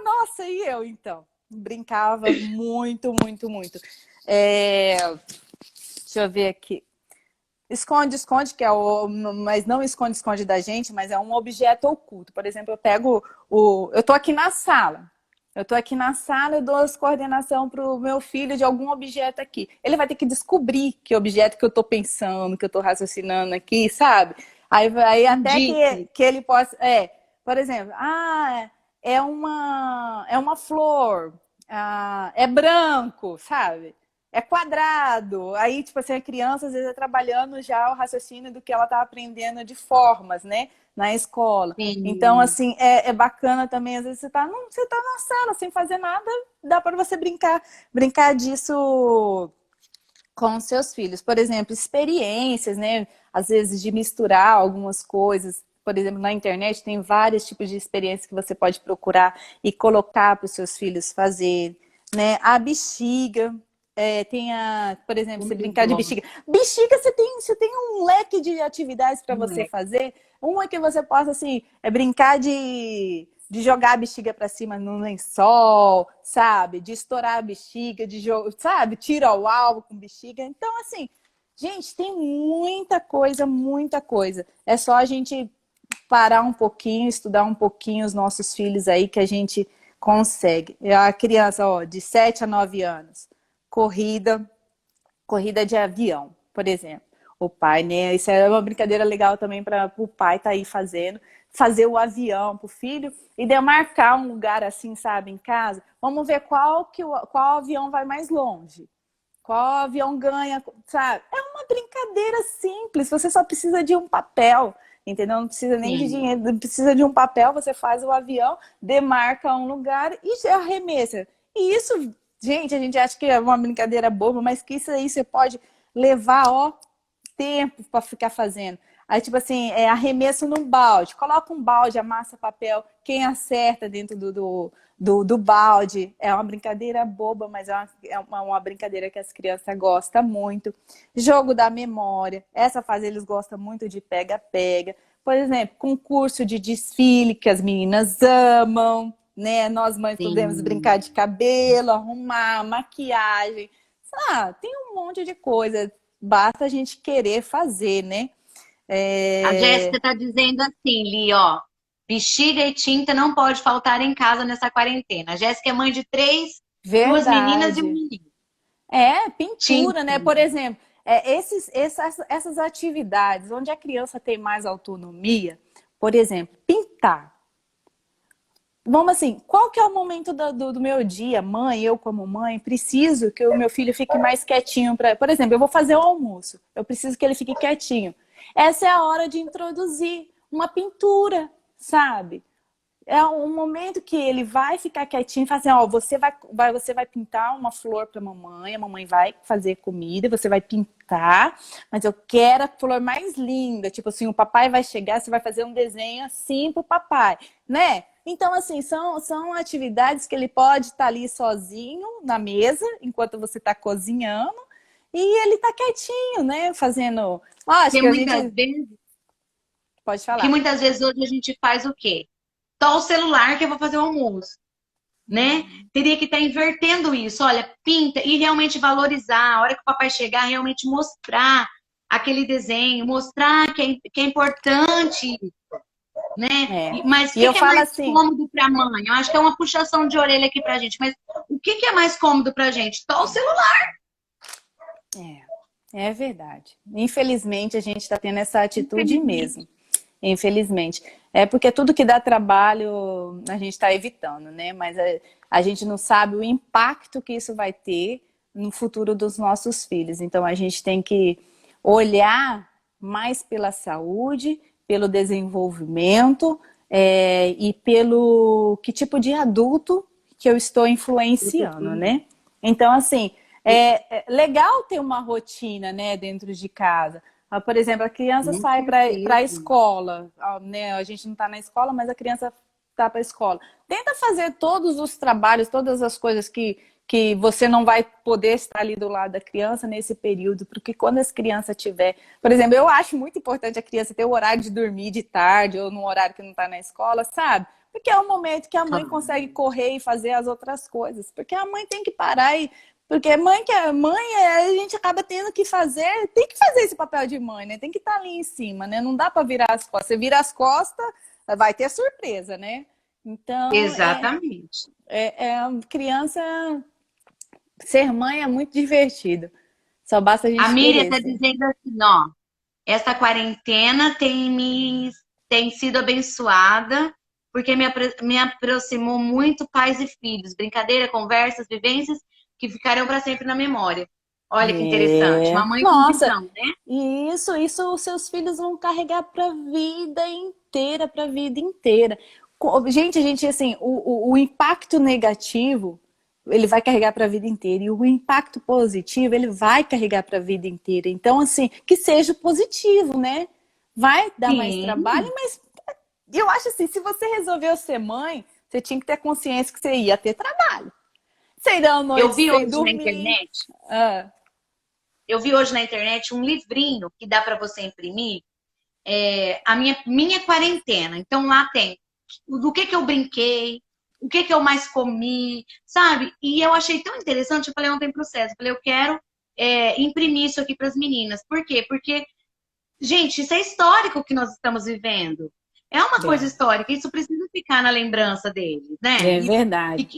Nossa, e eu então? Brincava muito, muito, muito. Deixa eu ver aqui. Esconde, esconde, que é mas não esconde, esconde da gente, mas é um objeto oculto. Por exemplo, eu pego eu tô aqui na sala. Eu tô aqui na sala, eu dou as coordenação pro meu filho de algum objeto aqui. Ele vai ter que descobrir que objeto que eu tô pensando, que eu tô raciocinando aqui, sabe? Aí até Dica. que ele possa. Por exemplo, é uma flor, é branco, sabe? É quadrado. Aí, tipo assim, a criança às vezes é trabalhando já o raciocínio do que ela tá aprendendo de formas, né? Na escola. Então, Sim. assim, é bacana também. Às vezes você tá na sala sem fazer nada, dá para você brincar disso com os seus filhos. Por exemplo, experiências, né? Às vezes de misturar algumas coisas. Por exemplo, na internet tem vários tipos de experiências que você pode procurar e colocar para os seus filhos fazer, né? A bexiga. Por exemplo, você Muito brincar de bom. bexiga. Bexiga, você tem um leque de atividades para você Moleque. fazer. Uma que você possa, assim, brincar de jogar a bexiga para cima no lençol, sabe? De estourar a bexiga, sabe? Tiro ao alvo com bexiga. Então, assim, gente, tem muita coisa, muita coisa. É só a gente parar um pouquinho, estudar um pouquinho os nossos filhos aí que a gente consegue. A criança, ó, de 7 a 9 anos, corrida de avião, por exemplo. O pai, né? Isso é uma brincadeira legal também para o pai estar aí fazer o avião para o filho e demarcar um lugar assim, sabe, em casa. Vamos ver qual avião vai mais longe. qual avião ganha, sabe? É uma brincadeira simples, você só precisa de um papel, entendeu? Não precisa nem de Sim. dinheiro, não precisa de um papel, você faz o avião, demarca um lugar e já arremessa. E isso, gente, a gente acha que é uma brincadeira boba, mas que isso aí você pode levar, ó, tempo para ficar fazendo. Aí, tipo assim, arremesso no balde. Coloca um balde, amassa papel. Quem acerta dentro do balde. É uma brincadeira boba, mas é uma brincadeira que as crianças gostam muito. Jogo da memória. Essa fase eles gostam muito de pega-pega. Por exemplo, concurso de desfile que as meninas amam, né? Nós mães podemos Sim. brincar de cabelo, arrumar, maquiagem. Tem um monte de coisa. Basta a gente querer fazer, né? A É Jéssica tá dizendo assim, Li, ó. Bexiga e tinta não pode faltar em casa nessa quarentena. A Jéssica é mãe de três, duas meninas e um verdade. menino. Pintura, Tinta. né? Por exemplo, essas atividades onde a criança tem mais autonomia, por exemplo, pintar. Vamos assim, qual que é o momento do meu dia? Mãe, eu como mãe, preciso que o meu filho fique mais quietinho. Por exemplo, eu vou fazer o almoço. Eu preciso que ele fique quietinho. Essa é a hora de introduzir uma pintura, sabe? É um momento que ele vai ficar quietinho e falar assim, ó, você vai pintar uma flor para a mamãe vai fazer comida, você vai pintar, mas eu quero a flor mais linda, tipo assim, o papai vai chegar, você vai fazer um desenho assim pro papai, né? Então, assim, são atividades que ele pode estar ali sozinho na mesa, enquanto você está cozinhando, e ele tá quietinho, né? Fazendo. Acho Porque que a muitas gente vezes, pode que falar. muitas vezes hoje a gente faz o quê? Só o celular que eu vou fazer o almoço, né? Teria que estar invertendo isso. Olha, pinta e realmente valorizar. A hora que o papai chegar, realmente mostrar aquele desenho, mostrar que é importante, né? É. Mas o E que eu que é falo mais assim, cômodo para a mãe? Eu acho que é uma puxação de orelha aqui pra gente, mas o que que é mais cômodo pra gente? Só o celular. é verdade. Infelizmente, a gente está tendo essa atitude mesmo. Infelizmente. Infelizmente. É porque tudo que dá trabalho a gente está evitando, né? Mas a gente não sabe o impacto que isso vai ter no futuro dos nossos filhos. Então a gente tem que olhar mais pela saúde, pelo desenvolvimento, e pelo que tipo de adulto que eu estou influenciando, né? Então, assim, é legal ter uma rotina, né, dentro de casa. Por exemplo, a criança Com sai para a certeza. escola, né? A gente não está na escola, mas a criança está para a escola. Tenta fazer todos os trabalhos, todas as coisas que você não vai poder estar ali do lado da criança nesse período, porque quando as crianças tiver, por exemplo, eu acho muito importante a criança ter o horário de dormir de tarde ou no horário que não está na escola, sabe? Porque é o momento que a mãe consegue correr e fazer as outras coisas, porque a mãe tem que parar e porque a gente acaba tendo que fazer, tem que fazer esse papel de mãe, né? Tem que estar ali em cima, né? Não dá para virar as costas. Você vira as costas, vai ter surpresa, né? Então, Exatamente. criança, ser mãe é muito divertido. Só basta a A gente Miriam querer está ser. dizendo assim, ó, essa quarentena tem sido abençoada porque me aproximou muito pais e filhos. Brincadeira, conversas, vivências que ficarão para sempre na memória. Olha que interessante. Mamãe com Nossa, visão, né? isso os seus filhos vão carregar para a vida inteira, para a vida inteira. Gente, assim, o impacto negativo, ele vai carregar para a vida inteira. E o impacto positivo, ele vai carregar para a vida inteira. Então, assim, que seja positivo, né? Vai dar mais trabalho, Sim. mas eu acho assim, se você resolveu ser mãe, você tinha que ter consciência que você ia ter trabalho. Você irá à Eu noite vi sem hoje na dormir. internet, Ah, eu vi hoje na internet um livrinho que dá para você imprimir, a minha quarentena. Então lá tem do que eu brinquei, o que eu mais comi, sabe? E eu achei tão interessante, eu falei ontem pro César, eu falei, eu quero imprimir isso aqui para as meninas. Por quê? Porque, gente, isso é histórico que nós estamos vivendo. É uma coisa é, histórica, isso precisa ficar na lembrança deles, né? é E verdade.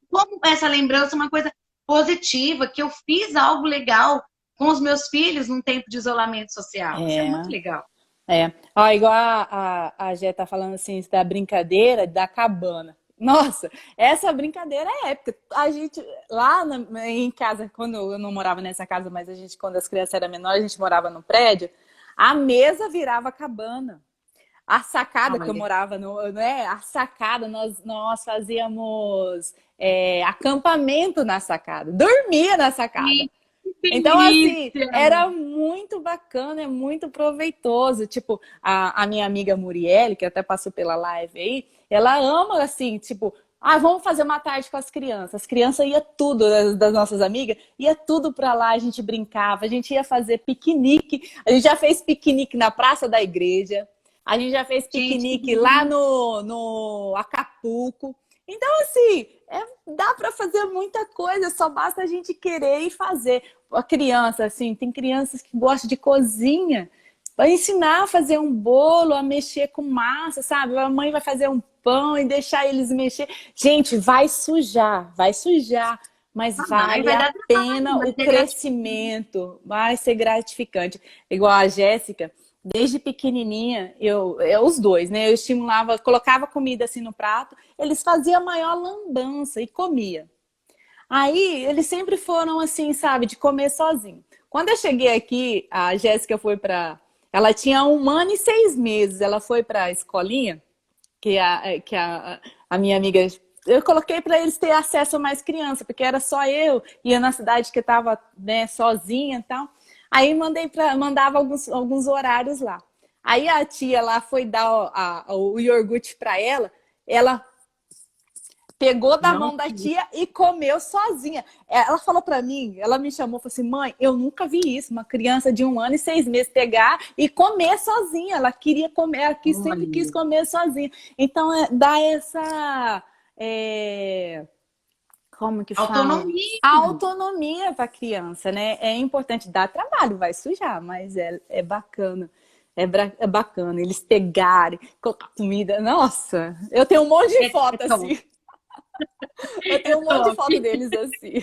como essa lembrança é uma coisa positiva, que eu fiz algo legal com os meus filhos num tempo de isolamento social. Isso é É, muito legal. Ó, igual a Gé tá falando assim da brincadeira da cabana. Nossa, essa brincadeira é épica. A gente, em casa, quando eu não morava nessa casa, mas a gente, quando as crianças eram menores, a gente morava no prédio, a mesa virava cabana. A sacada que eu Olha, morava, né? A sacada, nós fazíamos acampamento na sacada, dormia na sacada. que Então, assim, delícia! era muito bacana, é muito proveitoso. Tipo, a minha amiga Murielle, que até passou pela live aí, ela ama, assim, tipo, vamos fazer uma tarde com as crianças. As crianças ia tudo, das nossas amigas, ia tudo pra lá, a gente brincava, a gente ia fazer piquenique. A gente já fez piquenique na praça da igreja, a gente já fez Gente, que piquenique lá delícia! no Acapulco. Então, assim, dá para fazer muita coisa, só basta a gente querer e fazer. A criança, assim, tem crianças que gostam de cozinha, vai ensinar a fazer um bolo, a mexer com massa, sabe? A mãe vai fazer um pão e deixar eles mexer. Gente, vai sujar, mas vale Vai a dar trabalho, pena vai o ser gratificante. crescimento, vai ser gratificante. Igual a Jéssica, desde pequenininha, os dois, né? Eu estimulava, colocava comida assim no prato, eles faziam a maior lambança e comia. Aí, eles sempre foram assim, sabe, de comer sozinho. Quando eu cheguei aqui, a Jéssica foi para... Ela tinha 1 ano e 6 meses. Ela foi para a escolinha, a minha amiga... Eu coloquei para eles ter acesso a mais criança, porque era só eu, ia na cidade que estava, né, sozinha e tal. Aí mandava alguns horários lá. Aí a tia lá foi dar o iogurte para ela pegou da Não, mão da tia e comeu sozinha. Ela falou para mim, ela me chamou, falou assim, mãe, eu nunca vi isso, uma criança de 1 ano e 6 meses pegar e comer sozinha. Ela queria comer, sempre quis olha. comer sozinha. Então, dá essa... como que fala? Autonomia. A autonomia para a criança, né? É importante, dar trabalho, vai sujar, mas é bacana. É bacana eles pegarem, colocar comida. Nossa, eu tenho um monte de É foto top. assim. Eu É tenho um monte de top. foto deles assim.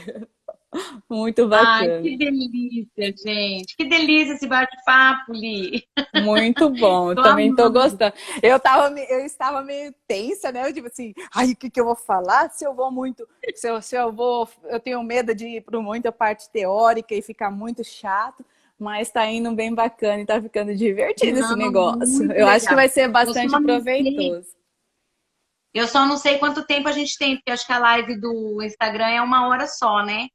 Muito Ai, bacana. que delícia, gente. Que delícia esse bate-papo, Li. Muito bom, eu Tô também tô amando. gostando. Eu estava meio tensa, né? Eu tipo assim, ai, o que que eu vou falar? Se eu vou muito, se eu vou, eu tenho medo de ir para muita parte teórica e ficar muito chato, mas tá indo bem bacana e tá ficando divertido esse Não, negócio. muito Eu acho que legal. vai ser Eu só bastante não sei, proveitoso. eu só não sei quanto tempo a gente tem, porque acho que a live do Instagram é 1 hora só, né?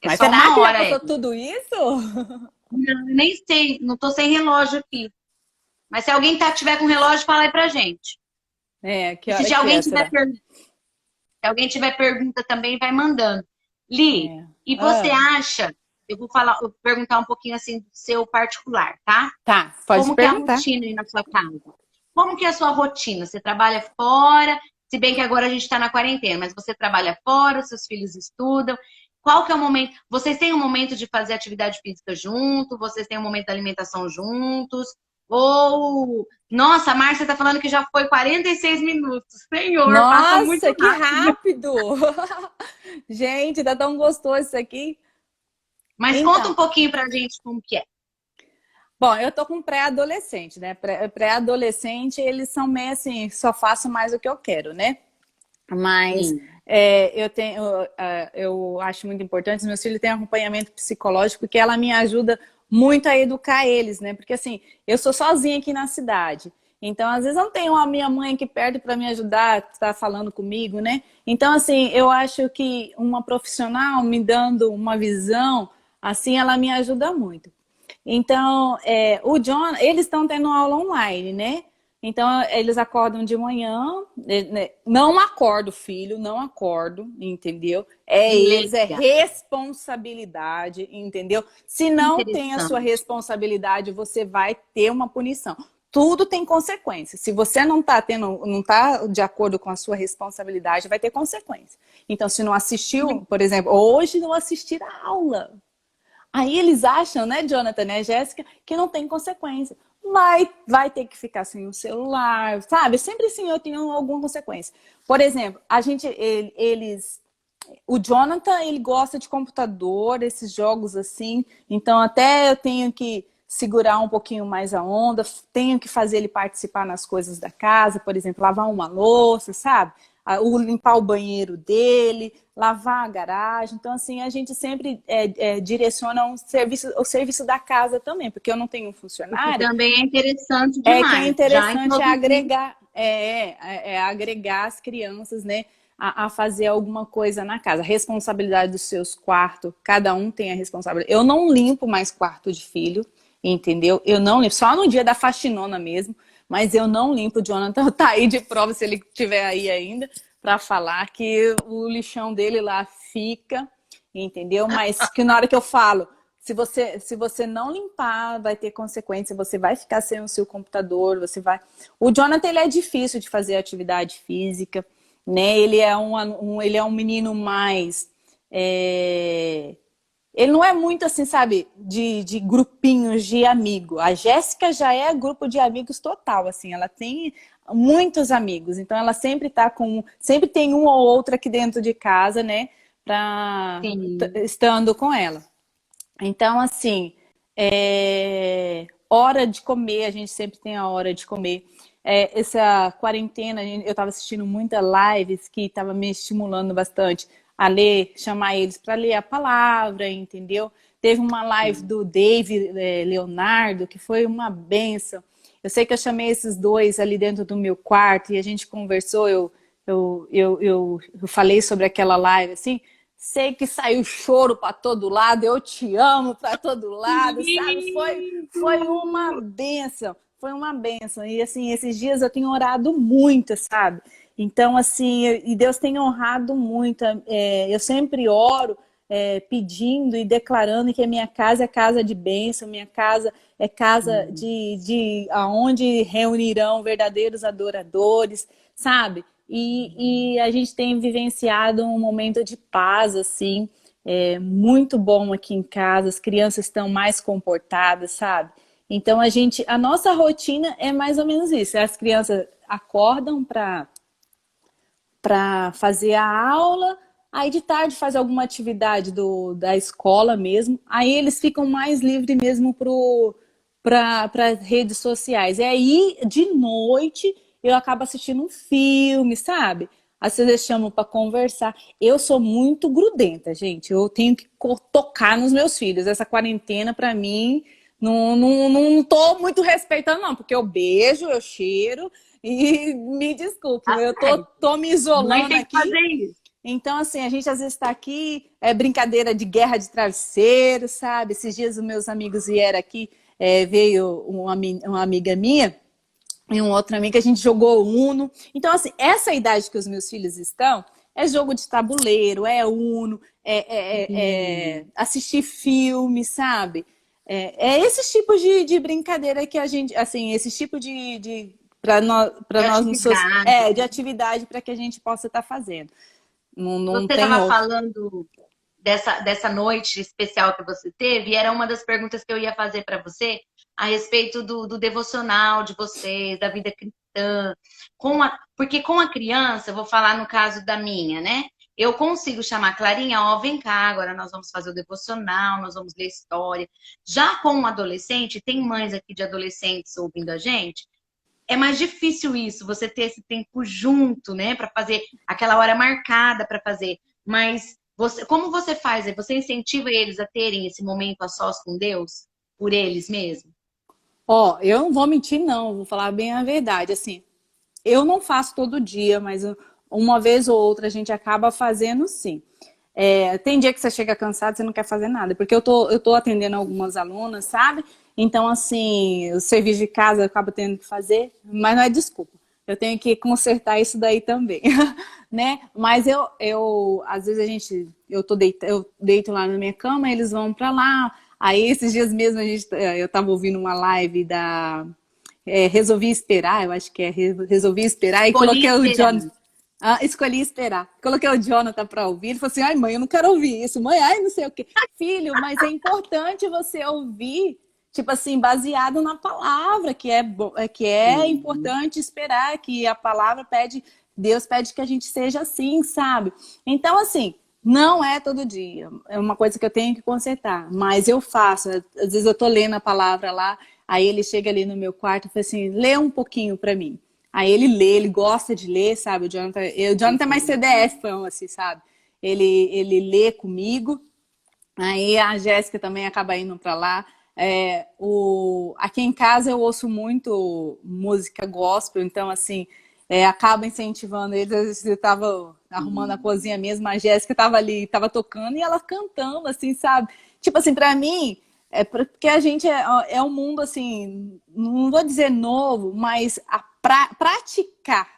É Mas só será uma que já hora, é. passou tudo isso? Não, nem sei, não tô sem relógio aqui. Mas se alguém tiver com relógio, fala aí pra gente. É, que E se hora de que alguém é, tiver, será? se alguém tiver pergunta também, vai mandando. Li, É. e você Ah, acha, eu vou perguntar um pouquinho assim do seu particular, tá? tá, pode Como que é a perguntar. rotina aí na sua casa? Como que é a sua rotina? Você trabalha fora? Se bem que agora a gente está na quarentena, mas você trabalha fora, seus filhos estudam. Qual que é o momento? Vocês têm um momento de fazer atividade física junto? Vocês têm um momento da alimentação juntos? Ou, nossa, a Márcia está falando que já foi 46 minutos. Senhor, passa muito Nossa, que rápido. rápido! Gente, tá tão gostoso isso aqui. Mas conta um Então, pouquinho pra gente como que é. bom, eu tô com pré-adolescente, né? Pré-adolescente, eles são meio assim, só faço mais o que eu quero, né? Mas Sim. eu acho muito importante, os meus filhos têm acompanhamento psicológico, que ela me ajuda muito a educar eles, né? Porque assim, eu sou sozinha aqui na cidade. Então, às vezes, eu não tenho a minha mãe aqui perto para me ajudar, que está falando comigo, né? Então, assim, eu acho que uma profissional me dando uma visão, assim, ela me ajuda muito. Então, o John, eles estão tendo aula online, né? Então, eles acordam de manhã, né? Não acordo, filho, não acordo, entendeu? É Legal. responsabilidade, entendeu? Se não tem a sua Interessante. responsabilidade, você vai ter uma punição. Tudo tem consequência. Se você não está não tá de acordo com a sua responsabilidade, vai ter consequência. Então, se não assistiu, por exemplo, hoje não assistir a aula. Aí eles acham, né, Jonathan, né, Jéssica, que não tem consequência. Vai ter que ficar sem o celular, sabe? Sempre assim eu tenho alguma consequência. Por exemplo, o Jonathan, ele gosta de computador, esses jogos assim, então até eu tenho que segurar um pouquinho mais a onda, tenho que fazer ele participar nas coisas da casa, por exemplo, lavar uma louça, sabe? limpar o banheiro dele, lavar a garagem. Então, assim, a gente sempre direciona o serviço da casa também, porque eu não tenho um O que funcionário. também é interessante Que é demais. Já interessante introduzi. agregar as crianças, né, a fazer alguma coisa na casa. A responsabilidade dos seus quartos, cada um tem a responsabilidade. Eu não limpo mais quarto de filho, entendeu? Eu não limpo, só no dia da faxinona mesmo, mas eu não limpo. O Jonathan tá aí de prova, se ele estiver aí ainda, para falar que o lixão dele lá fica, entendeu? Mas que na hora que eu falo, se você não limpar, vai ter consequência, você vai ficar sem o seu computador, você vai... O Jonathan, ele é difícil de fazer atividade física, né? Ele é um menino mais... Ele não é muito assim, sabe, de grupinhos de amigo. A Jéssica já é grupo de amigos total, assim, ela tem muitos amigos, então ela sempre tem um ou outro aqui dentro de casa, né, Sim. estando com ela. Então, assim, hora de comer, a gente sempre tem a hora de comer. Essa quarentena, eu estava assistindo muitas lives que estava me estimulando bastante a ler, chamar eles para ler a palavra, entendeu? Teve uma live do David Leonardo, que foi uma benção. Eu sei que eu chamei esses dois ali dentro do meu quarto e a gente conversou, eu falei sobre aquela live, assim, sei que saiu choro para todo lado, eu te amo para todo lado, sabe? Foi uma bênção, foi uma bênção. E assim, esses dias eu tenho orado muito, sabe? Então, assim, e Deus tem honrado muito. Eu sempre oro pedindo e declarando que a minha casa é casa de bênção, minha casa é casa de aonde reunirão verdadeiros adoradores, sabe? E a gente tem vivenciado um momento de paz, assim, muito bom aqui em casa. As crianças estão mais comportadas, sabe? Então a nossa rotina é mais ou menos isso. As crianças acordam para fazer a aula, aí de tarde faz alguma atividade da escola mesmo, aí eles ficam mais livres mesmo para as redes sociais. E aí, de noite, eu acabo assistindo um filme, sabe? Às vezes chamam para conversar. Eu sou muito grudenta, gente. Eu tenho que tocar nos meus filhos. Essa quarentena, para mim, não tô muito respeitando, não, porque eu beijo, eu cheiro e me desculpe, Tá eu certo. tô me Mãe isolando tem que aqui. fazer isso. Então, assim, a gente às vezes está aqui, brincadeira de guerra de travesseiro, sabe? Esses dias os meus amigos vieram aqui, veio uma amiga minha e um outro amigo, a gente jogou Uno. Então, assim, essa idade que os meus filhos estão, é jogo de tabuleiro, é Uno, assistir filme, sabe? Esses tipos de brincadeira que a gente, assim, esse tipo de para De nós atividade. de atividade para que a gente possa estar fazendo. Não Você tem estava outro. falando dessa noite especial que você teve, e era uma das perguntas que eu ia fazer para você a respeito do devocional de vocês, da vida cristã. Porque com a criança, eu vou falar no caso da minha, né? Eu consigo chamar Clarinha, ó, vem cá, agora nós vamos fazer o devocional, nós vamos ler história. Já com um adolescente, tem mães aqui de adolescentes ouvindo a gente, é mais difícil isso, você ter esse tempo junto, né, para fazer aquela hora marcada para fazer. Mas como você faz? Você incentiva eles a terem esse momento a sós com Deus, por eles mesmos? Ó, eu não vou mentir, não, vou falar bem a verdade. Assim, eu não faço todo dia, mas uma vez ou outra a gente acaba fazendo sim. Tem dia que você chega cansado, você não quer fazer nada, porque eu tô atendendo algumas alunas, sabe? Então, assim, o serviço de casa eu acabo tendo que fazer, mas não é desculpa. Eu tenho que consertar isso daí também, né? Mas às vezes eu deito lá na minha cama, eles vão pra lá. Aí esses dias mesmo eu tava ouvindo uma live Resolvi Esperar, eu acho que Resolvi Esperar, e Escolhi coloquei o esperar. John. Escolhi esperar. Coloquei o Jonathan para ouvir. Ele falou assim: ai, mãe, eu não quero ouvir isso. Mãe, ai, não sei o quê. Filho, mas é importante você ouvir, tipo assim, baseado na palavra, que é Sim. importante esperar, que a palavra pede, Deus pede que a gente seja assim, sabe? Então, assim, não é todo dia. É uma coisa que eu tenho que consertar. Mas eu faço. Às vezes eu tô lendo a palavra lá, aí ele chega ali no meu quarto e fala assim: lê um pouquinho para mim. Aí ele lê, ele gosta de ler, sabe? O Jonathan é mais CDF, assim, sabe? Ele lê comigo. Aí a Jéssica também acaba indo para lá. Aqui em casa eu ouço muito música gospel, então assim, acaba incentivando eles. Às vezes eu estava arrumando a cozinha mesmo, a Jéssica estava ali, estava tocando e ela cantando, assim, sabe? Tipo assim, para mim, porque a gente é um mundo assim, não vou dizer novo, mas praticar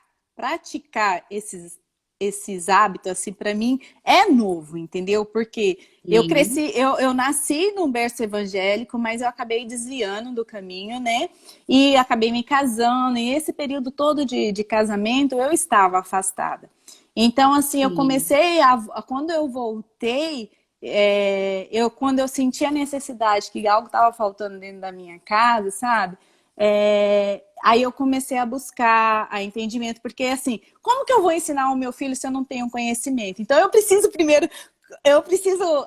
esses hábitos, assim, para mim é novo, entendeu? Porque eu Sim, cresci, eu nasci num berço evangélico, mas eu acabei desviando do caminho, né? E acabei me casando, e esse período todo de casamento eu estava afastada. Então, assim, eu sim. comecei quando eu voltei, quando eu senti a necessidade que algo estava faltando dentro da minha casa, sabe? Aí eu comecei a buscar a entendimento, porque assim, como que eu vou ensinar o meu filho se eu não tenho conhecimento? Então eu preciso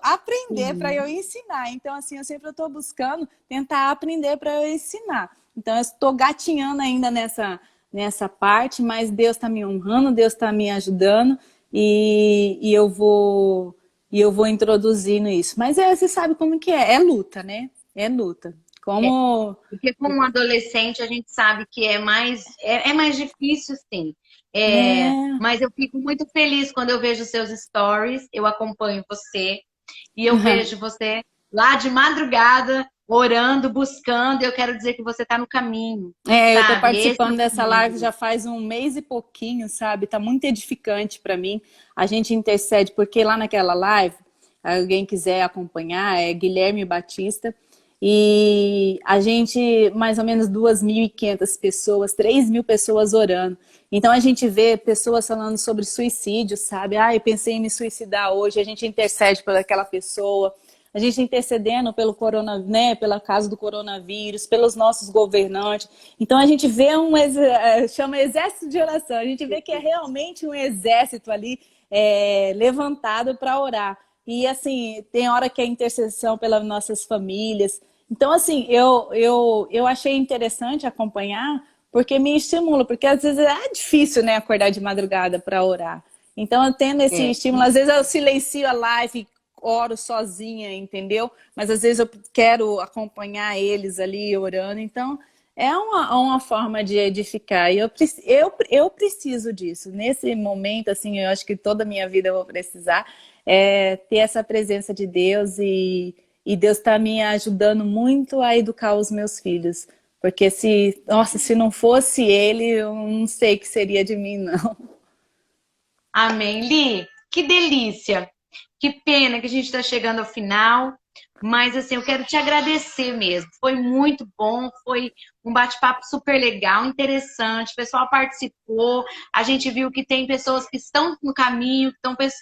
aprender para eu Sim. ensinar. Então assim, eu sempre estou buscando tentar aprender para eu ensinar. Então eu estou gatinhando ainda nessa parte, mas Deus está me honrando, Deus está me ajudando e eu vou introduzindo isso. Mas você sabe como que é luta, né? É luta. Como Porque com um adolescente a gente sabe que é mais difícil, sim. é. Mas eu fico muito feliz quando eu vejo seus stories, eu acompanho você e eu vejo você lá de madrugada, orando, buscando, e eu quero dizer que você está no caminho, Eu tô sabe? Esse é participando o dessa caminho, live já Lili. faz um mês e pouquinho, sabe? Tá muito edificante para mim. A gente intercede, porque lá naquela live, alguém quiser acompanhar, é Guilherme Batista, e a gente, mais ou menos 2.500 pessoas, 3.000 pessoas orando. Então a gente vê pessoas falando sobre suicídio, sabe? Eu pensei em me suicidar hoje, a gente intercede por aquela pessoa. A gente intercedendo pelo né, pela causa do coronavírus, pelos nossos governantes. Então a gente vê chama exército de oração. A gente vê que é realmente um exército ali levantado para orar. E assim, tem hora que é intercessão pelas nossas famílias. Então, assim, eu achei interessante acompanhar, porque me estimula, porque às vezes é difícil, né, acordar de madrugada para orar. Então, eu tendo esse É, estímulo, às vezes eu silencio a live, oro sozinha, entendeu? Mas às vezes eu quero acompanhar eles ali orando. Então, é uma forma de edificar. E eu preciso disso. Nesse momento, assim, eu acho que toda a minha vida eu vou precisar ter essa presença de Deus e Deus está me ajudando muito a educar os meus filhos. Porque se não fosse ele, eu não sei o que seria de mim, não. amém. Li, que delícia. Que pena que a gente está chegando ao final, mas assim, eu quero te agradecer mesmo. Foi muito bom, foi um bate-papo super legal, interessante. O pessoal participou, a gente viu que tem pessoas que estão no caminho,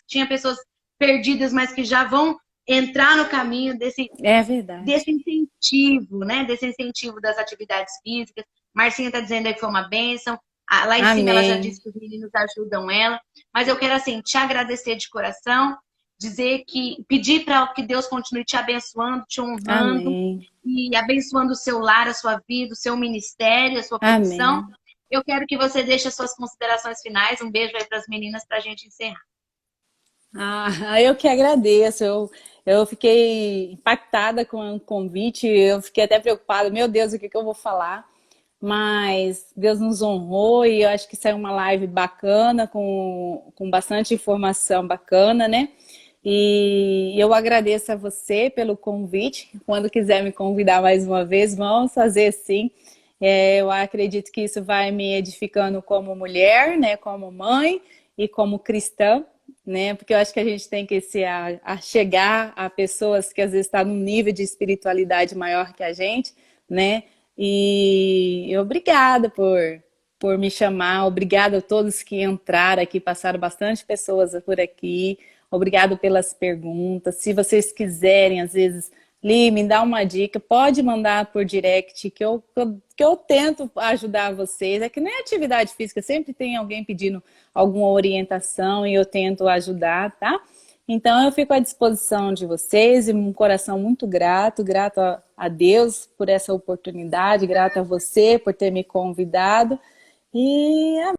tinha pessoas perdidas, mas que já vão entrar no caminho É verdade. desse incentivo, né? Desse incentivo das atividades físicas. Marcinha está dizendo aí que foi uma bênção. Lá em cima ela já Amém. disse que os meninos ajudam ela. Mas eu quero assim te agradecer de coração, pedir para que Deus continue te abençoando, te honrando Amém. e abençoando o seu lar, a sua vida, o seu ministério, a sua profissão. Amém. Eu quero que você deixe as suas considerações finais. Um beijo aí para as meninas para a gente encerrar. Eu que agradeço. Eu fiquei impactada com o convite, eu fiquei até preocupada, meu Deus, o que eu vou falar? Mas Deus nos honrou e eu acho que saiu uma live bacana, com bastante informação bacana, né? E eu agradeço a você pelo convite. Quando quiser me convidar mais uma vez, vamos fazer sim. Eu acredito que isso vai me edificando como mulher, né? Como mãe e como cristã, né? Porque eu acho que a gente tem que a chegar a pessoas que às vezes estão num nível de espiritualidade maior que a gente, né? E obrigada por me chamar, obrigada a todos que entraram aqui, passaram bastante pessoas por aqui, obrigado pelas perguntas. Se vocês quiserem, às vezes, Li, me dá uma dica, pode mandar por direct que eu tento ajudar vocês. É que nem atividade física, sempre tem alguém pedindo alguma orientação e eu tento ajudar, tá? Então eu fico à disposição de vocês e um coração muito grato a Deus por essa oportunidade, grato a você por ter me convidado E